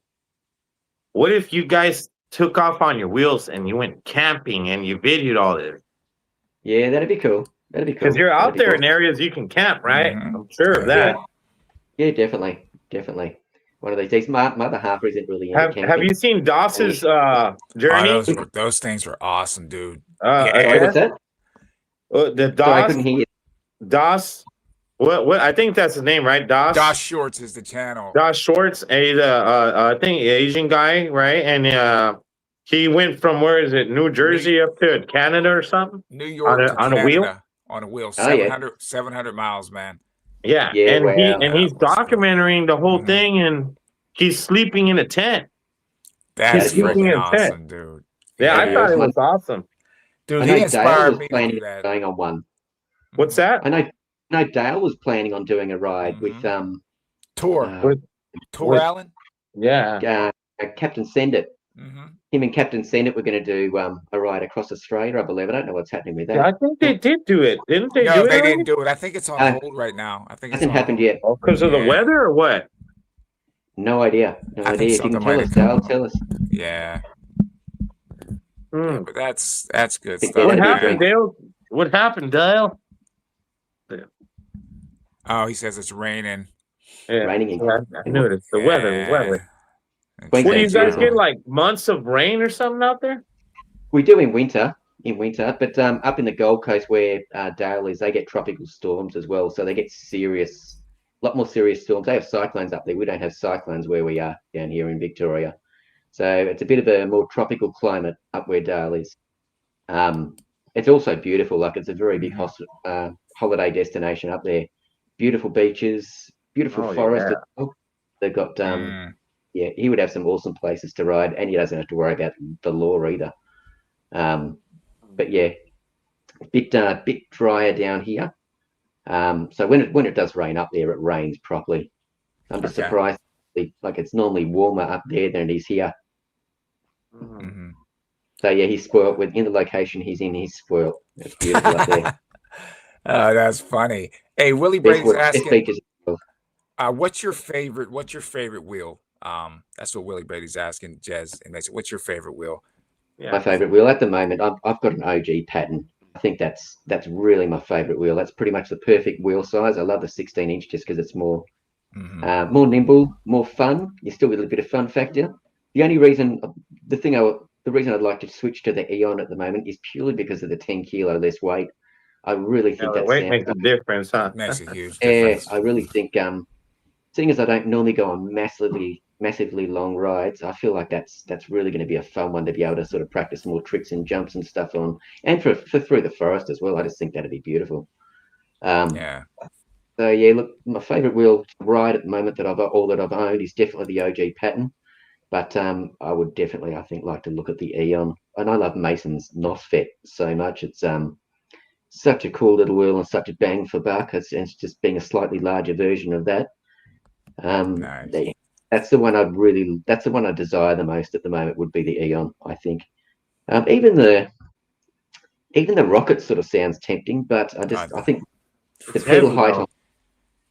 B: what if you guys took off on your wheels and you went camping and you videoed all this?
C: Yeah, that'd be cool. That'd be cool.
B: Because you're out there in areas you can camp, right?
A: Mm-hmm.
B: I'm sure of that.
C: Yeah, definitely. One of these days. My other half isn't really into camping.
B: Have you seen Doss's journey?
A: Those things were awesome, dude.
C: Sorry, what's that?
B: The Doss.
C: Sorry, I couldn't hear you.
B: Doss. What? I think that's his name, right? Doss.
A: Doss Shorts is the channel.
B: Doss Shorts. He's I think Asian guy, right? And he went from, where is it, New Jersey up to Canada or something?
A: New York
B: on a wheel.
A: On a wheel, 700 miles, man.
B: Yeah, and he's documenting the whole thing, and he's sleeping in a tent.
A: That's freaking awesome, dude.
B: Yeah, I thought it was awesome.
A: Dude, he inspired me to do that.
C: Going on one.
B: What's that?
C: I know Dale was planning on doing a ride with
A: Tor Allen.
B: Yeah,
C: Captain Send It.
A: Mm-hmm.
C: Him and Captain Send It were going to do a ride across Australia, I believe. I don't know what's happening with that.
B: Yeah, I think they did do it, didn't they?
A: No, they didn't do it. I think it's on hold right now. I think
C: it hasn't happened yet.
B: Because of the weather or what?
C: No idea. No idea. If you can tell us, Dale, tell us.
A: Yeah.
B: Yeah,
A: but that's good stuff.
B: What happened, Dale? What happened, Dale?
A: Oh, he says it's raining.
B: Yeah.
C: Raining.
B: I knew it. It's the weather. What do you guys get, like months of rain or something out there?
C: We do in winter, but up in the Gold Coast where Dale is, they get tropical storms as well. So they get a lot more serious storms. They have cyclones up there. We don't have cyclones where we are down here in Victoria. So it's a bit of a more tropical climate up where Dale is. It's also beautiful. Like, it's a very big holiday destination up there. Beautiful beaches, beautiful forest.
B: Yeah.
C: As well. They've got yeah, he would have some awesome places to ride, and he doesn't have to worry about the law either. But yeah, a bit drier down here. So when it does rain up there, it rains properly. I'm just surprised. Like it's normally warmer up there than it is here.
A: Mm-hmm.
C: So yeah, he's spoiled in the location he's in. He's spoiled. It's beautiful up there.
A: Oh, that's funny. Hey, Willie Brady's asking, what's your favorite wheel? That's what Willie Brady's asking, Jezz and Mason. What's your favorite wheel?
C: Yeah. My favorite wheel at the moment, I've got an OG pattern. I think that's really my favorite wheel. That's pretty much the perfect wheel size. I love the 16-inch just because it's more more nimble, more fun. You still get a bit of fun factor. The only reason, the reason I'd like to switch to the Eon at the moment is purely because of the 10 kilo less weight. I really think that
B: weight makes a difference, huh?
A: Makes a huge difference.
C: I really think, seeing as I don't normally go on massively long rides, I feel like that's really going to be a fun one to be able to sort of practice more tricks and jumps and stuff on, and for through the forest as well. I just think that'd be beautiful.
A: Yeah.
C: So yeah, look, my favorite wheel to ride at the moment that I've owned is definitely the OG pattern, but I would definitely, I think, like to look at the Eon. And I love Mason's Nosfet so much. It's such a cool little wheel and such a bang for buck. It's just being a slightly larger version of that.
A: Nice.
C: That's the one I desire the most at the moment, would be the Eon, I think. Even the Rocket sort of sounds tempting, but I think the pedal height on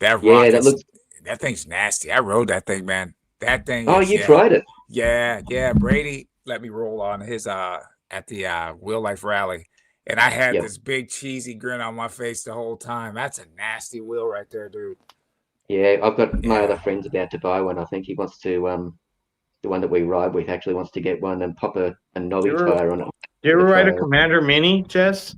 A: that thing's nasty. I rode that thing, man. That thing.
C: Oh, you tried it?
A: Yeah. Brady let me roll on his at the Wheel Life Rally, and I had this big cheesy grin on my face the whole time. That's a nasty wheel right there, dude.
C: Yeah, I've got my other friend's about to buy one. I think he wants to the one that we ride with actually wants to get one and pop a knobby tire on it.
B: Do you ever ride a Commander Mini, Jess?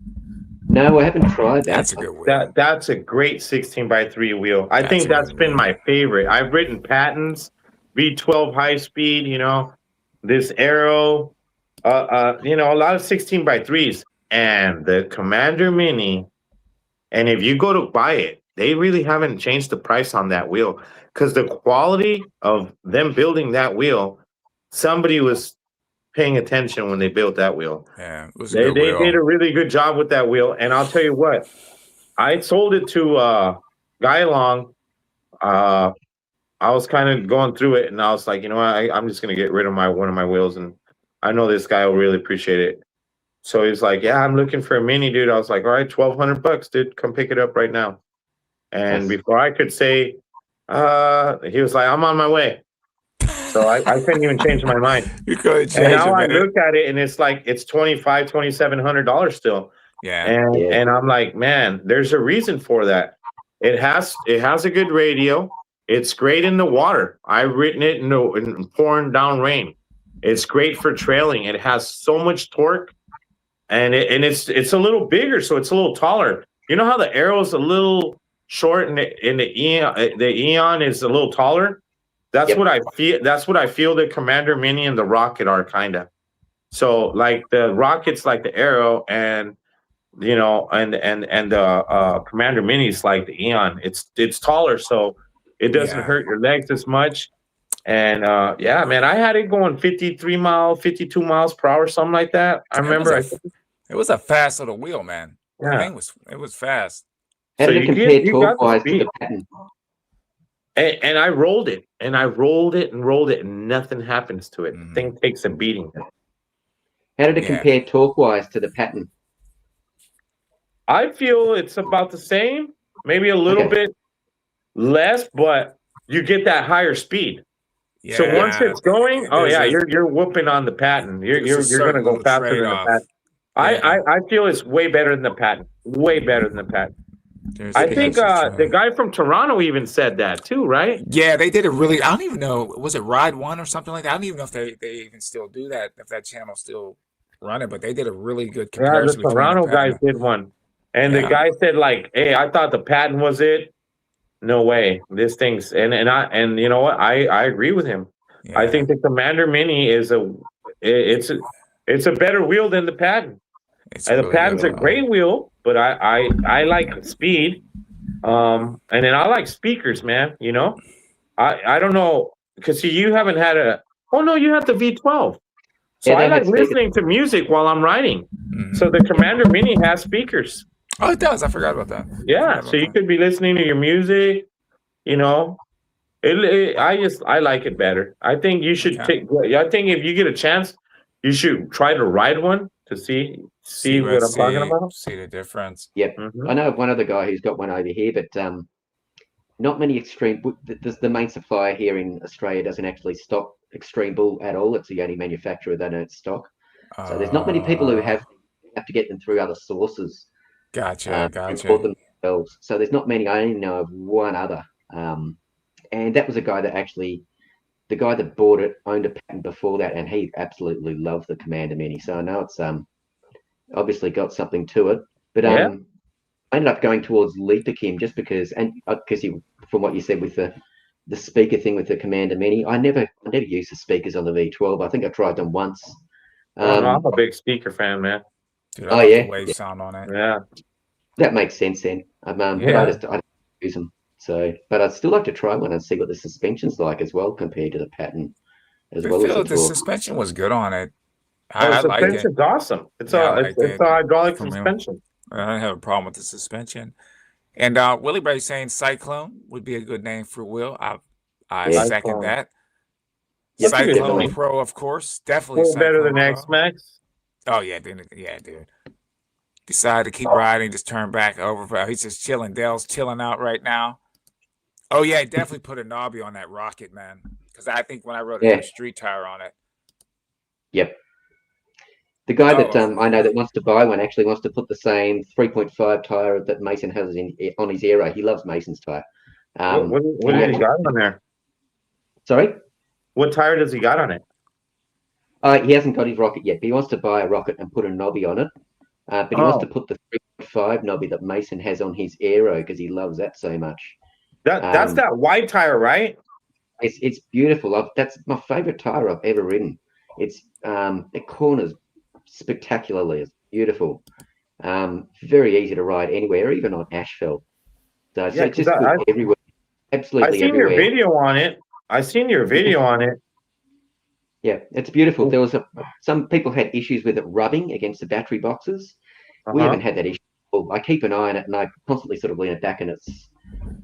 C: No, I haven't tried that.
A: That's a good wheel.
B: That's a great 16x3 wheel. I think that's been my favorite. I've ridden Pattons, V12 high speed, this Arrow, a lot of 16x3s, and the Commander Mini. And if you go to buy it, they really haven't changed the price on that wheel, because the quality of them building that wheel, somebody was paying attention when they built that wheel.
A: Yeah, it was
B: they did a really good job with that wheel. And I'll tell you what, I sold it to Guy Long. I was kind of going through it, and I was like, I'm just gonna get rid of one of my wheels, and I know this guy will really appreciate it. So he's like, yeah, I'm looking for a Mini, dude. I was like, all right, $1,200, dude, come pick it up right now. And before I could say, he was like, I'm on my way. So I couldn't even change my mind.
A: You couldn't change
B: and now I
A: it.
B: look at it, and it's like it's $2,500, $2,700 still.
A: Yeah.
B: And I'm like, man, there's a reason for that. It has a good radio. It's great in the water. I've ridden it in pouring down rain. It's great for trailing. It has so much torque, and it's a little bigger, so it's a little taller. You know how the Arrow's a little short, and the Eon is a little taller? That's what I feel. That's what I feel the Commander Mini and the Rocket are, kind of. So like the Rocket's like the Arrow, and and the Commander Mini's like the Eon. It's taller, so it doesn't hurt your legs as much. And man, I had it going 52 miles per hour, something like that. I remember
A: it was a fast little wheel, man. Yeah, it was fast.
C: How did it compare torque-wise to the Pattern?
B: And I rolled it, and and nothing happens to it. The thing takes a beating.
C: How did it compare torque-wise to the Pattern?
B: I feel it's about the same, maybe a little bit less, but you get that higher speed. Yeah, so once it's going, you're whooping on the Pattern. You're going to go faster than the Pattern. I feel it's way better than the Pattern. Way better than the Pattern. I think the guy from Toronto even said that too, right?
A: Yeah, they did a really. I don't even know. Was it Ride One or something like that? I don't even know if they even still do that. If that channel's still running, but they did a really good comparison.
B: Yeah, the Toronto guys did one, and the guy said like, "Hey, I thought the Pattern was it. No way. This thing's and you know what? I agree with him. Yeah. I think the Commander Mini is a better wheel than the Pattern. The Pattern's a great wheel, but I like speed, and then I like speakers, man. I don't know, because you haven't had you have the V12, so I like listening to music while I'm riding. So the Commander Mini has speakers.
A: Oh, it does. I forgot about that.
B: Yeah, so you could be listening to your music, you know. I like it better. I think you should take. I think if you get a chance, you should try to ride one to see what I'm talking about.
A: See the difference.
C: Yep.
B: Mhm.
C: I know of one other guy who's got one over here, but not many extreme. The main supplier here in Australia doesn't actually stock Extreme Bull at all. It's the only manufacturer that don't stock. So there's not many people who have to get them through other sources.
A: Gotcha.
C: Import them themselves. So there's not many. I only know of one other, and that was a guy that actually, the guy that bought it owned a patent before that, and he absolutely loved the Commander Mini. So I know it's obviously got something to it, but I ended up going towards Leaperkim just because, and because from what you said with the speaker thing with the Commander Mini, I never used the speakers on the V12. I think I tried them once.
B: I'm a big speaker fan, man.
A: Dude, I love the wave sound on it.
B: Yeah,
C: that makes sense then. But I don't use them. So, but I'd still like to try one and see what the suspension's like as well compared to the patent, as well as
A: the suspension was good on it.
B: I like it. Suspension's awesome. It's a hydraulic suspension.
A: I don't have a problem with the suspension. And Willie Bray saying Cyclone would be a good name for Will. I second that.
C: Yep,
A: Cyclone
C: definitely.
A: Pro, of course, definitely
B: better than X-Max.
A: Oh yeah, dude. Decided to keep riding, just turn back over. He's just chilling. Dale's chilling out right now. Oh yeah, definitely put a knobby on that Rocket, man. Because I think when I rode a street tire on it.
C: Yep. The guy that I know that wants to buy one actually wants to put the same 3.5 tire that Mason has on his Aero. He loves Mason's tire.
B: What did he got on there?
C: Sorry?
B: What tire does he got on it?
C: He hasn't got his Rocket yet, but he wants to buy a Rocket and put a knobby on it. But he wants to put the 3.5 knobby that Mason has on his Aero because he loves that so much.
B: That's that white tire, right?
C: It's beautiful. That's my favorite tire I've ever ridden. It's it corners spectacularly. It's beautiful. Very easy to ride anywhere, even on asphalt. So it's just good everywhere. Absolutely
B: I've seen
C: everywhere.
B: your video on it.
C: Yeah, it's beautiful. There was some people had issues with it rubbing against the battery boxes. We haven't had that issue. I keep an eye on it, and I constantly sort of lean it back in its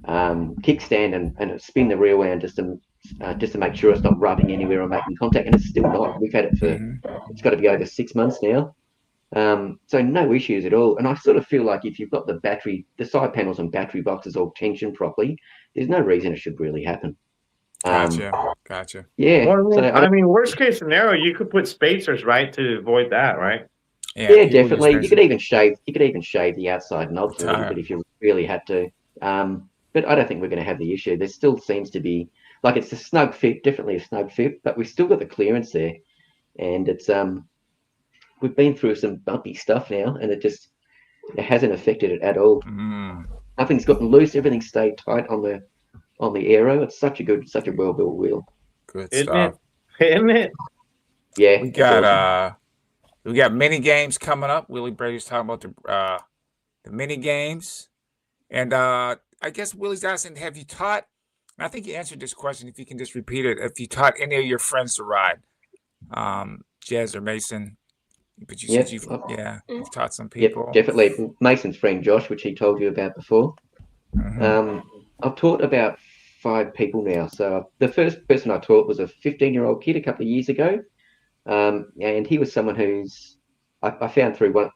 C: kickstand and spin the rear end just to make sure it's not rubbing anywhere or making contact, and it's still not. We've had it for it's got to be over 6 months now. So no issues at all. And I sort of feel like if you've got the side panels and battery boxes all tensioned properly, there's no reason it should really happen.
A: Gotcha.
C: Yeah.
B: Well, I mean, worst case scenario, you could put spacers, right, to avoid that, right?
C: Yeah, definitely. You could even shave the outside knobs a little bit if you really had to. But I don't think we're going to have the issue. There still seems to be like it's a snug fit, definitely a snug fit, but we've still got the clearance there, and it's we've been through some bumpy stuff now, and it hasn't affected it at all. Nothing's gotten loose. Everything stayed tight on the Aero. It's such a well built wheel.
A: Good stuff.
B: Isn't it?
C: Yeah.
A: We got mini games coming up. Willie Brady's talking about the mini games, and I guess Willie's asking, have you taught? And I think you answered this question. If you can just repeat it, if you taught any of your friends to ride, Jezz or Mason, but you said you've taught some people.
C: Yep, definitely. Mason's friend Josh, which he told you about before. I've taught about 5 people now. So the first person I taught was a 15-year-old kid a couple of years ago. And he was someone who's I found through one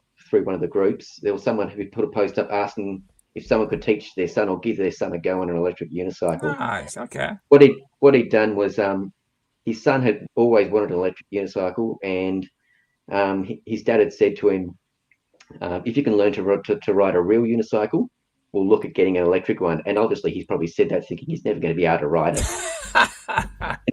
C: of the groups, there was someone who put a post up asking if someone could teach their son or give their son a go on an electric unicycle.
A: Nice. Okay.
C: What he'd done was his son had always wanted an electric unicycle, and his dad had said to him, if you can learn to ride a real unicycle, we'll look at getting an electric one. And obviously he's probably said that thinking he's never going to be able to ride it.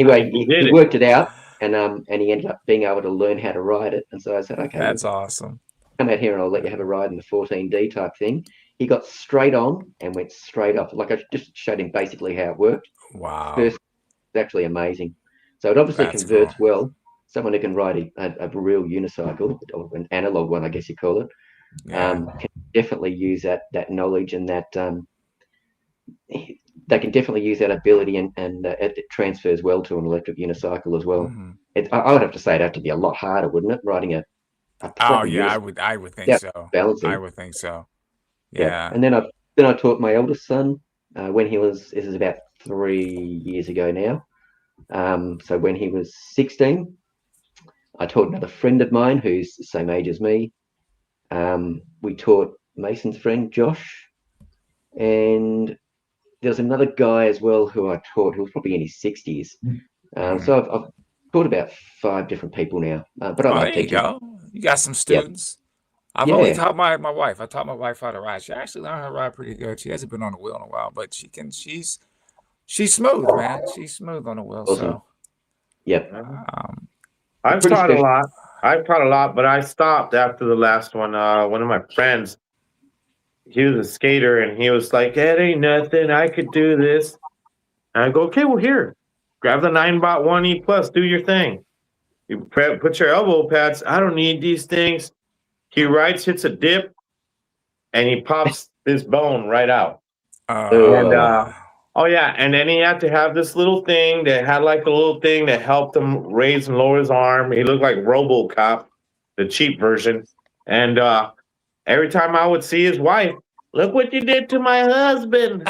C: Anyway, he worked it out. And he ended up being able to learn how to ride it. And so I said, okay.
A: That's awesome.
C: Come out here and I'll let you have a ride in the 14D type thing. He got straight on and went straight off. Like I just showed him basically how it worked.
A: Wow.
C: First, it's actually amazing. So it obviously converts well. Someone who can ride a real unicycle, or an analog one, I guess you call it, can definitely use that knowledge and that they can definitely use that ability, and it transfers well to an electric unicycle as well. I would have to say it'd have to be a lot harder, wouldn't it? Riding a
A: I would think so.
C: balancing.
A: I would think so. Yeah.
C: And then I taught my eldest son when he was, this is about 3 years ago now. So when he was 16, I taught another friend of mine who's the same age as me. We taught Mason's friend, Josh. And there's another guy as well who I taught who was probably in his 60s. So I've taught about 5 different people now. But I love
A: there you
C: teaching.
A: go. You got some students. I've only taught my wife. I taught my wife how to ride. She actually learned how to ride pretty good. She hasn't been on the wheel in a while, but she's smooth, man. She's smooth on the wheel.
C: Awesome.
A: So
C: Yep.
B: I've taught a lot. I've taught a lot, but I stopped after the last one. One of my friends, he was a skater, and he was like, "It ain't nothing. I could do this." And I go, "Okay, well, here, grab the 9-bot 1E plus. Do your thing. You put your elbow pads. I don't need these things." He rides, hits a dip, and he pops his bone right out. Oh yeah, and then he had to have this little thing that had like a little thing that helped him raise and lower his arm. He looked like RoboCop, the cheap version. And every time I would see his wife, "Look what you did to my husband.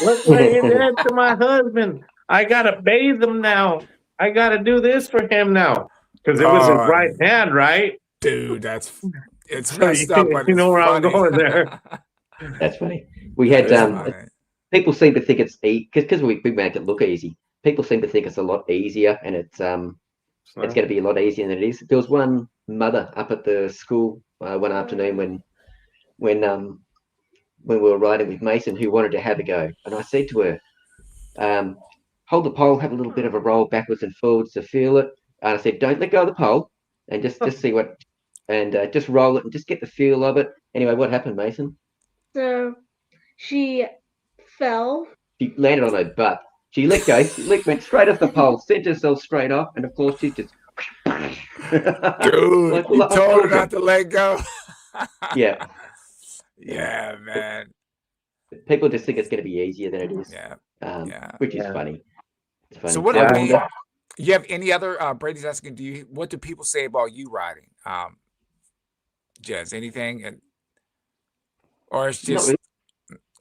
B: Look what you did to my husband. I gotta bathe him now. I gotta do this for him now." Because it was his right hand, right?
A: Dude, it's messed up, but
B: you know where
A: funny.
B: I'm going there.
C: That's funny. We had people seem to think it's because we make it look easy. People seem to think it's a lot easier, and it's going to be a lot easier than it is. There was one mother up at the school one afternoon when we were riding with Mason who wanted to have a go, and I said to her, "Hold the pole, have a little bit of a roll backwards and forwards to feel it." And I said, "Don't let go of the pole, and just see what, and just roll it and just get the feel of it." Anyway, what happened, Mason?
D: So she fell.
C: She landed on her butt. She let go. Went straight off the pole, sent herself straight off, and of course she just.
A: Dude,
C: like,
A: you told her not to let go.
C: Yeah.
A: Yeah, man.
C: People just think it's going to be easier than it is.
A: Yeah.
C: Which is funny. It's funny.
A: So what you have any other Brady's asking, what do people say about you riding? Jezz, anything? Or it's just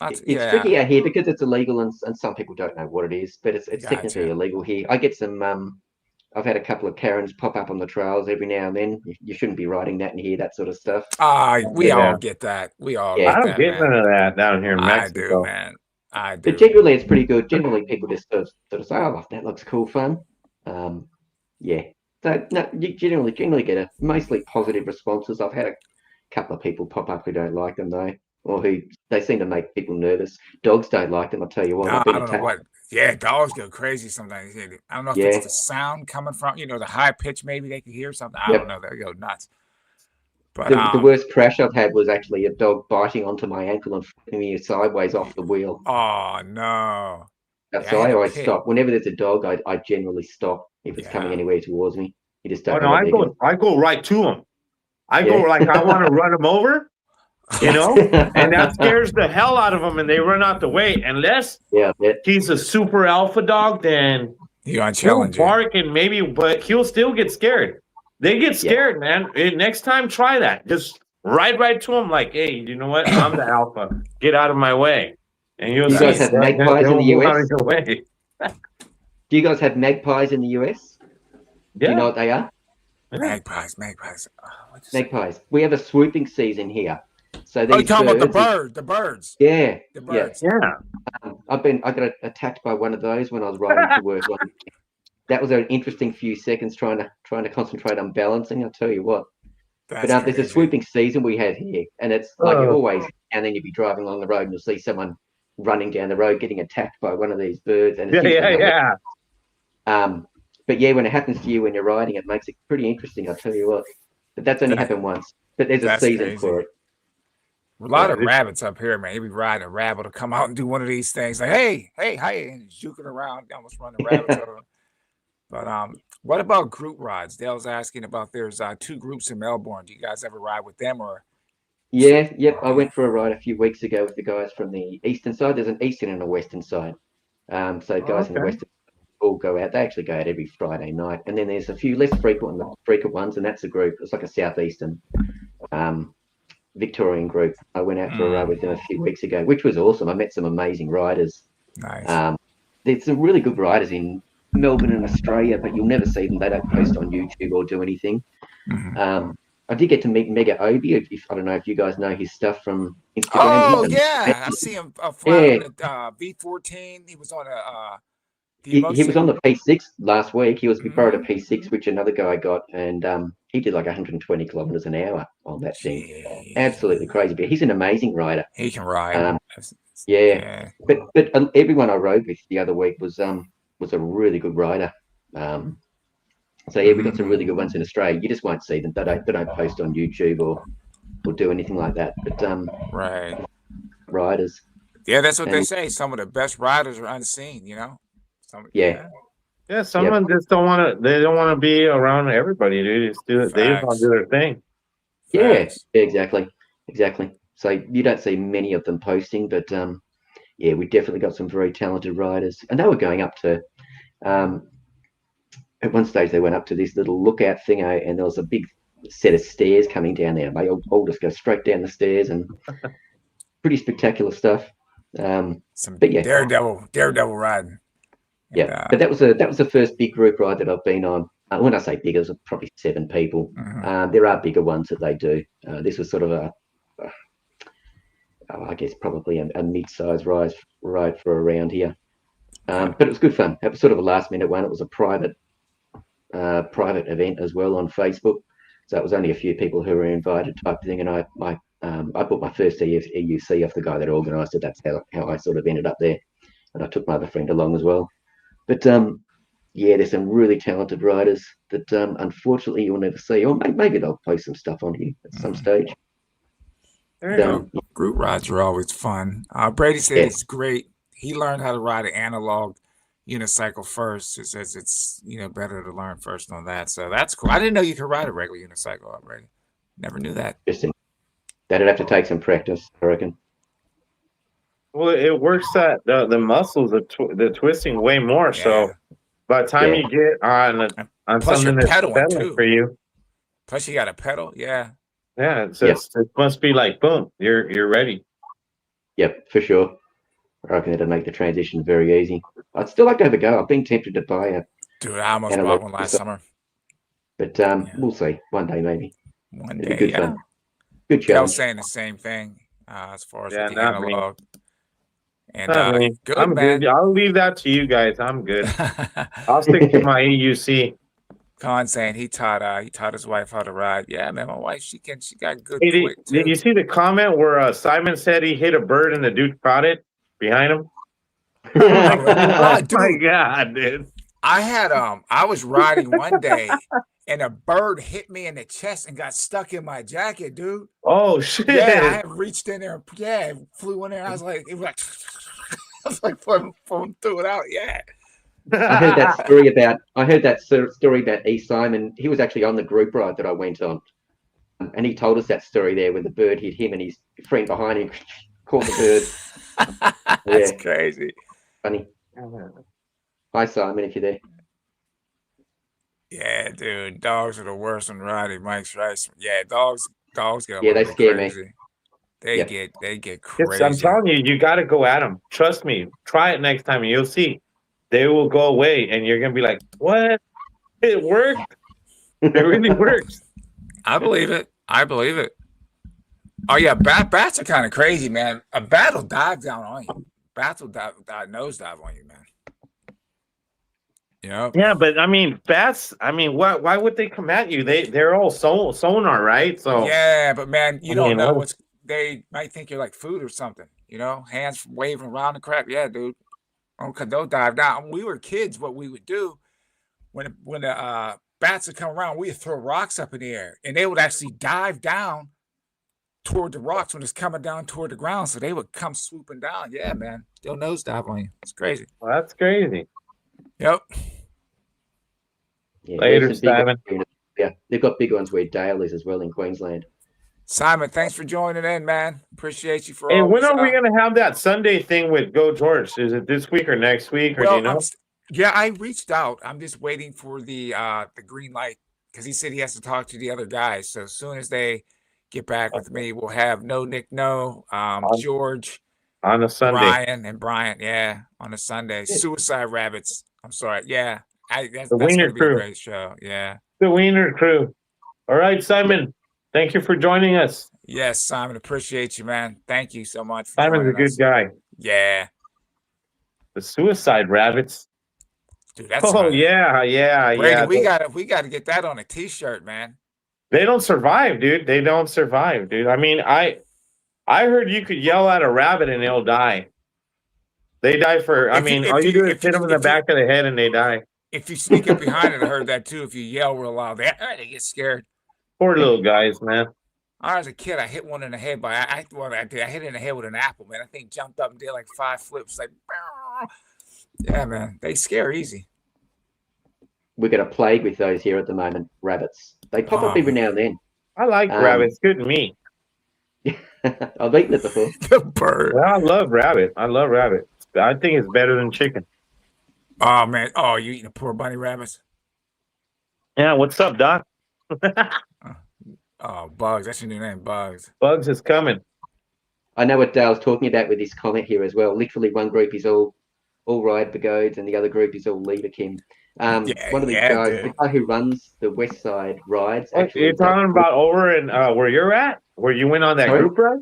C: it's tricky out here because it's illegal and some people don't know what it is, but it's technically illegal here. I get some I've had a couple of Karens pop up on the trails every now and then. You shouldn't be riding that in here, that sort of stuff.
A: We all get that. We all get that. I
B: don't get none of that down here in Mexico.
A: I do, man. I do.
C: But generally, it's pretty good. Generally, people just sort of say, "Oh, that looks cool, fun." Yeah. So no, you generally get a mostly positive responses. I've had a couple of people pop up who don't like them though, or who they seem to make people nervous. Dogs don't like them. I'll tell you what.
A: No, I don't know what. Yeah, dogs go crazy sometimes. I don't know if it's the sound coming from, the high pitch. Maybe they can hear something. I don't know. They go nuts. But
C: the worst crash I've had was actually a dog biting onto my ankle and flipping me sideways off the wheel.
A: Oh no!
C: So I always stop. Whenever there's a dog, I generally stop if it's coming anywhere towards me. You just don't.
B: I go right to him. I go like I want to run him over, and that scares the hell out of them, and they run out the way. Unless he's a super alpha dog, then
A: he'll challenge you.
B: Bark and maybe, but he'll still get scared. They get scared, man. Next time, try that. Just ride right to him, like, "Hey, you know what? I'm the alpha. Get out of my way." And you'll
C: see. You guys have magpies in the US? Do you guys have magpies in the US?
B: Yeah.
C: Do you know what they are?
A: Magpies.
C: Magpies. We have a swooping season here. So
A: you're talking about the birds.
C: Yeah.
A: The birds.
B: Yeah.
C: I got attacked by one of those when I was riding to work. That was an interesting few seconds trying to concentrate on balancing. I'll tell you what. But there's a swooping season we have here, and it's like always. And then you'd be driving along the road and you'll see someone running down the road getting attacked by one of these birds. And But yeah, when it happens to you when you're riding, it makes it pretty interesting. I'll tell you what. But that's only happened once. But there's a season for it.
A: A lot of rabbits up here, man. You be riding a rabbit to come out and do one of these things, like, hey, and juking around, almost running rabbits out of them. But what about group rides? Dale's asking about. There's 2 groups in Melbourne. Do you guys ever ride with them or?
C: Yeah, yep. I went for a ride a few weeks ago with the guys from the eastern side. There's an eastern and a western side. So guys in the western all go out. They actually go out every Friday night. And then there's a few less frequent ones, and that's a group. It's like a southeastern. Victorian group. I went out for a ride with them a few weeks ago, which was awesome. I met some amazing riders.
A: Nice.
C: There's some really good riders in Melbourne and Australia, but you'll never see them. They don't post on YouTube or do anything. I did get to meet Mega Obi. I don't know if you guys know his stuff from Instagram.
A: Oh yeah, I see him fly on the V14. He was on a.
C: He was on the P6 last week. He borrowed a P6, which another guy got, and he did like 120 kilometers an hour on that thing.
A: Jeez.
C: Absolutely crazy. But he's an amazing rider.
A: He can ride.
C: Yeah. But everyone I rode with the other week was a really good rider. So yeah, we got some really good ones in Australia. You just won't see them. They don't post on YouTube or do anything like that. But
A: right.
C: Riders.
A: Yeah, that's what they say. Some of the best riders are unseen, you know?
B: Someone just don't want to. They don't want to be around everybody, dude. Just do it. They just want to do their thing.
C: Yeah, exactly. So you don't see many of them posting, but yeah, we definitely got some very talented riders, and they were going up to. At one stage, they went up to this little lookout thing, and there was a big set of stairs coming down there. They all just go straight down the stairs, and pretty spectacular stuff.
A: Some daredevil riding.
C: Yeah, but that was the first big group ride that I've been on. When I say big, it was probably 7 people. There are bigger ones that they do. This was sort of I guess probably a mid-sized ride for around here. But it was good fun. It was sort of a last-minute one. It was a private event as well on Facebook. So it was only a few people who were invited type thing. And I bought my first EUC off the guy that organised it. That's how I sort of ended up there. And I took my other friend along as well. But yeah, there's some really talented riders that unfortunately you'll never see. Or maybe they'll post some stuff on here at some stage.
A: Group rides are always fun. Brady said it's great. He learned how to ride an analog unicycle first. It says it's better to learn first on that. So that's cool. I didn't know you could ride a regular unicycle already. Never knew that.
C: Interesting. That'd have to take some practice, I reckon.
B: Well, it works that the muscles the twisting way more. Yeah. So by the time you get on something that's pedaling for you,
A: plus you got a pedal,
B: yeah. It must be like boom, you're ready.
C: Yep, for sure. I reckon it'll make the transition very easy. I'd still like to have a go. I've been tempted to buy a.
A: Dude, I almost bought one last summer.
C: But we'll see. One day maybe.
A: One day,
C: good fun. Good challenge.
A: I was saying the same thing as far as with the analog. And good,
B: I'm
A: man.
B: good. I'll leave that to you guys. I'm good. I'll stick to my EUC.
A: Con saying he taught his wife how to ride. Yeah, man, my wife she got good.
B: Hey, did you see the comment where Simon said he hit a bird and the dude caught it behind him?
A: Oh
B: my God, dude!
A: I was riding one day and a bird hit me in the chest and got stuck in my jacket, dude.
B: Oh shit!
A: Yeah, I had reached in there. Yeah, flew in there. I was like, threw it out. Yeah.
C: I heard that story about E. Simon. He was actually on the group ride that I went on, and he told us that story there when the bird hit him and his friend behind him caught the bird.
A: That's crazy.
C: Funny. Hi, Simon, if you're there.
A: Yeah, dude, dogs are the worst on riding. Mike's right. Yeah, dogs get.
C: Yeah, they scare
A: crazy.
C: me.
A: They get crazy.
B: I'm telling you got to go at them. Trust me. Try it next time, and you'll see. They will go away, and you're gonna be like, "What? It worked. It really works."
A: I believe it. Oh yeah, bats are kind of crazy, man. A bat will dive down on you. Bats will nose dive on you, man.
B: Yeah, but I mean, bats. I mean, why would they come at you? They're all sonar, right? So
A: yeah, but man, you don't know what's. They might think you're like food or something. Hands waving around the crap. Yeah, dude. Okay, they'll dive down. When we were kids, what we would do when the bats would come around, we'd throw rocks up in the air, and they would actually dive down toward the rocks when it's coming down toward the ground. So they would come swooping down. Yeah, man, they'll nosedive on you. It's crazy.
B: Well, that's crazy.
A: Yep.
C: Yeah,
B: later, Simon.
C: Yeah, they've got big ones where Dale is as well in Queensland.
A: Simon, thanks for joining in, man. Appreciate you for.
B: Hey, when are we gonna have that Sunday thing with Go George? Is it this week or next week? Or do you know?
A: Yeah, I reached out. I'm just waiting for the green light because he said he has to talk to the other guys. So as soon as they get back with me. We'll have No Nick No, George,
B: on a Sunday.
A: Ryan, and Bryant. Yeah, on a Sunday. Suicide Rabbits. I'm sorry. Yeah, that's
B: Wiener
A: going to be a
B: Crew.
A: great show. Yeah.
B: The Wiener Crew. All right, Simon. Thank you for joining us.
A: Yes, Simon. Appreciate you, man. Thank you so much. For
B: Simon's a good guy.
A: Yeah.
B: The Suicide Rabbits.
A: Dude, that's
B: yeah.
A: We gotta get that on a t-shirt, man.
B: They don't survive, dude. They don't survive, dude. I mean, I heard you could yell at a rabbit and they'll die. They die for, all you do is hit them in the back of the head and they die.
A: If you sneak up behind it, I heard that too. If you yell real loud, they get scared.
B: Poor little guys, man.
A: As a kid, I hit one in the head by I hit it in the head with an apple, man. I think jumped up and did like 5 flips, like, yeah, man. They scare easy.
C: We've got a plague with those here at the moment, rabbits. They pop up every now and then.
B: I like rabbits. Good meat.
C: I've eaten it before.
A: The bird.
B: Well, I love rabbit. I think it's better than chicken.
A: Oh, man. Oh, you eating the poor bunny rabbits?
B: Yeah, what's up, Doc?
A: Oh, Bugs. That's your new name, Bugs.
B: Bugs is coming.
C: I know what Dale's talking about with this comment here as well. Literally, one group is all ride pagodes and the other group is all leader Kim. One of these guys,
A: dude.
C: the guy who runs the West Side rides. Actually,
B: You're talking about over in where you're at? Where you went on that group ride?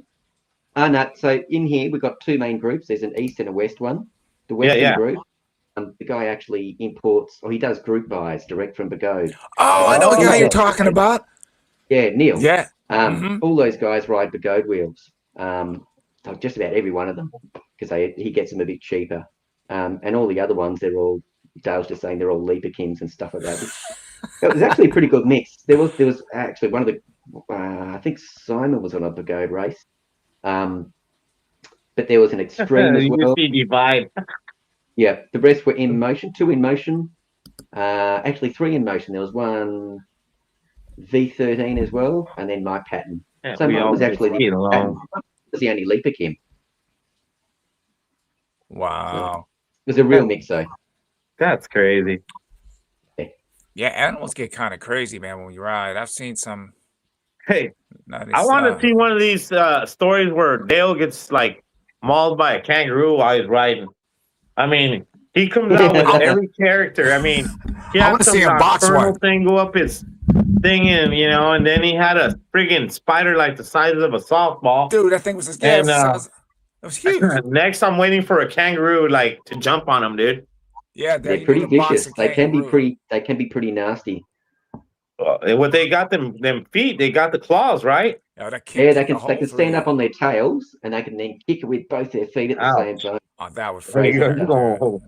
C: No. So in here, we've got 2 main groups. There's an East and a West one. The Western group, the guy actually imports, or he does group buys direct from Pagode.
A: Oh, I know the guy you're talking about.
C: Yeah, Neil.
A: Yeah.
C: All those guys ride Pagode wheels. Just about every one of them, because he gets them a bit cheaper. And all the other ones, they're all, Dale's just saying they're all Leaper Kims and stuff like that. It was actually a pretty good mix. There was actually one of the, I think Simon was on a Pagode race. But there was an extreme as well.
B: Divide.
C: Yeah, the rest were in motion, 2 in motion. Actually 3 in motion. There was one V13 as well, and then my pattern.
B: Yeah,
C: so mine was actually the only Leaper Kim.
A: Wow.
C: It was a real mix, though.
B: That's crazy.
A: Yeah, animals get kind of crazy, man, when you ride. I've seen some.
B: Hey, I want to see one of these stories where Dale gets like mauled by a kangaroo while he's riding. I mean, he comes out with every character. I mean, he had some nocturnal thing go up his thing, and and then he had a friggin' spider like the size of a softball.
A: Dude, that thing was just it was huge.
B: Next, I'm waiting for a kangaroo like to jump on him, dude.
A: Yeah,
C: they're pretty vicious. They can be pretty nasty.
B: What they got them feet? They got the claws, right?
C: Yeah, they can stand up on their tails and they can then kick it with both their feet at the same time.
A: Oh, that was crazy.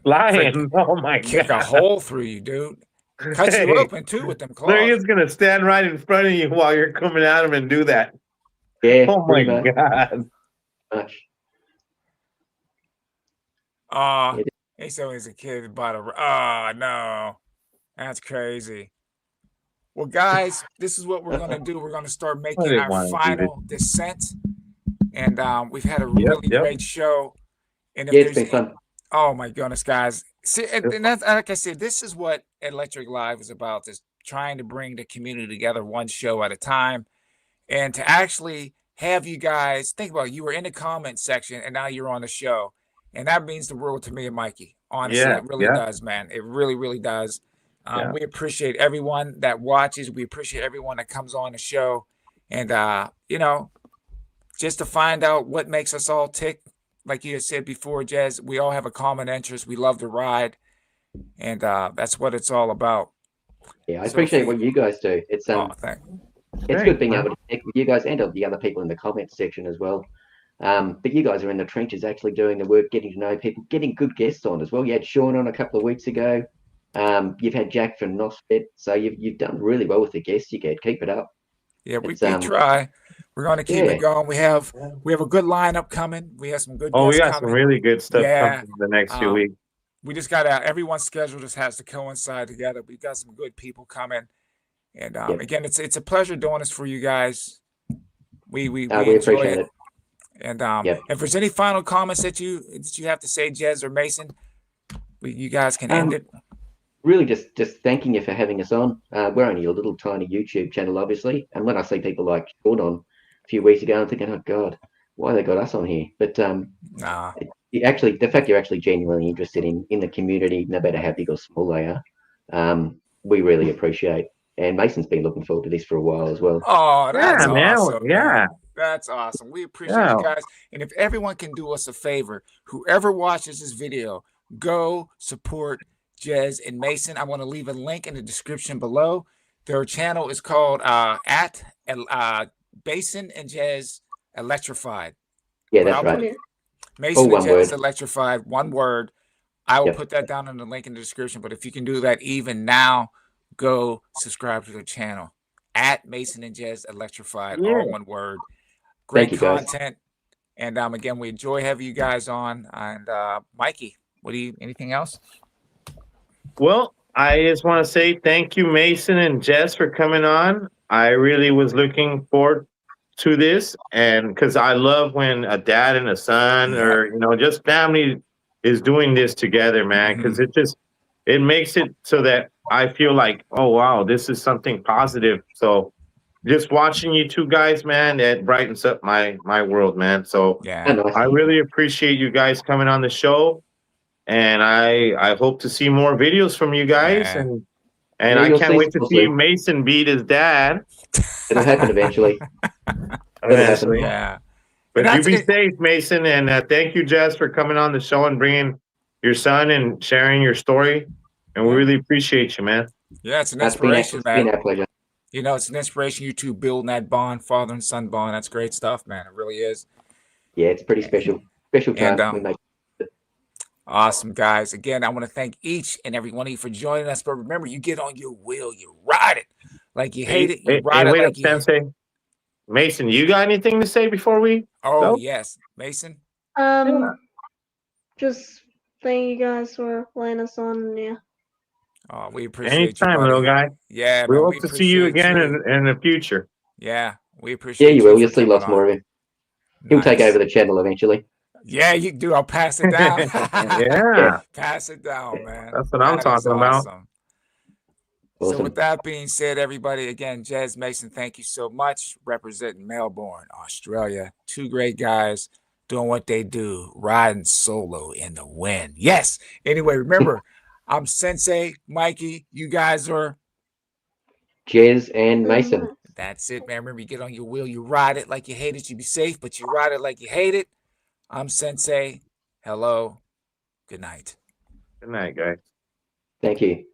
B: Flying! Oh my god!
A: Kick a hole through you, dude. Cut you open too with them claws.
B: They're just gonna stand right in front of you while you're coming at them and do that.
C: Yeah.
B: Oh my god.
C: Much.
A: He said he's a kid bought a. Oh no, that's crazy. Well, guys, this is what we're gonna do. We're gonna start making our final descent, and we've had a really great show. And if
C: it's been fun.
A: Oh my goodness, guys! See, and that's like I said, this is what Electric Live is about: is trying to bring the community together, one show at a time, and to actually have you guys think about it. You were in the comment section, and now you're on the show. And that means the world to me and Mikey. Honestly, it really does, man. It really, really does. We appreciate everyone that watches. We appreciate everyone that comes on the show. And, just to find out what makes us all tick, like you had said before, Jezz, we all have a common interest. We love to ride. And that's what it's all about.
C: Yeah, I appreciate what you guys do. It's good being able to connect with you guys and the other people in the comments section as well. But you guys are in the trenches actually doing the work, getting to know people, getting good guests on as well. You had Sean on a couple of weeks ago. You've had Jack from NOSFET. So you've done really well with the guests you get. Keep it up.
A: Yeah, we try. We're going to keep it going. We have a good lineup coming. We have some good guests
B: we got
A: coming.
B: some really good stuff coming in the next few weeks.
A: We just got everyone's schedule just has to coincide together. We've got some good people coming. And again, it's a pleasure doing this for you guys. We enjoy it. And if there's any final comments that you have to say, Jezz or Mason, you guys can end it.
C: Really, just thanking you for having us on. We're only a little tiny YouTube channel, obviously, and when I see people like Sean on, few weeks ago. I'm thinking, oh God, why they got us on here? But
A: Nah.
C: actually, the fact you're actually genuinely interested in the community, no matter how big or small they are, we really appreciate. And Mason's been looking forward to this for a while as well.
A: Oh, that's
B: Yeah, man.
A: awesome.
B: Yeah.
A: Man. That's awesome. We appreciate
B: Yeah.
A: you guys. And if everyone can do us a favor, whoever watches this video, go support Jezz and Mason. I want to leave a link in the description below. Their channel is called at Mason and Jezz Electrified.
C: Yeah,
A: But
C: that's
A: I'll
C: right.
A: put Mason and
C: one
A: Jezz
C: word.
A: Electrified, one word. I will
C: Yep.
A: put that down in the link in the description. But if you can do that even now, go subscribe to their channel at Mason and Jezz Electrified,
B: Yeah.
A: all one word. Great
C: Thank you, guys.
A: content. And again, we enjoy having you guys on. And Mikey, anything else?
B: Well, I just want to say thank you, Mason and Jess, for coming on. I really was looking forward to this, and because I love when a dad and a son, or just family, is doing this together, man. Because it makes it so that I feel like, oh wow, this is something positive. So just watching you two guys, man, that brightens up my world, man. So
A: yeah,
B: I really appreciate you guys coming on the show. And I hope to see more videos from you guys, and I can't wait to see Mason beat his dad.
C: It'll happen eventually.
B: Eventually.
A: Yeah.
B: But you be safe, Mason, and thank you, Jess, for coming on the show and bringing your son and sharing your story. And we really appreciate you, man.
A: Yeah, it's an inspiration, man.
C: It's been our pleasure.
A: It's an inspiration. You two building that bond, father and son bond. That's great stuff, man. It really is.
C: Yeah, it's pretty special. Special time.
A: Awesome, guys. Again, I want to thank each and every one of you for joining us. But remember, you get on your wheel, you ride it like you hate it. You ride it like you hate it.
B: Mason, you got anything to say before we?
A: Oh, yes, Mason.
D: Just thank you guys for letting us on. Yeah.
A: Oh, we appreciate
B: anytime,
A: you, buddy.
B: little guy.
A: Yeah,
B: we hope to see you again in the future.
A: Yeah, we appreciate.
C: Yeah, you will. You'll see lots more of him. He'll take over the channel eventually.
A: Yeah, you do. I'll pass it down.
B: Yeah.
A: Pass it down, man.
B: That's what I'm talking about.
A: Awesome. So with that being said, everybody, again, Jezz, Mason, thank you so much. Representing Melbourne, Australia. Two great guys doing what they do, riding solo in the wind. Yes. Anyway, remember, I'm Sensei, Mikey. You guys are
C: Jezz and Mason.
A: That's it, man. Remember, you get on your wheel, you ride it like you hate it. You be safe, but you ride it like you hate it. I'm Sensei. Hello. Good night.
B: Good night, guys.
C: Thank you.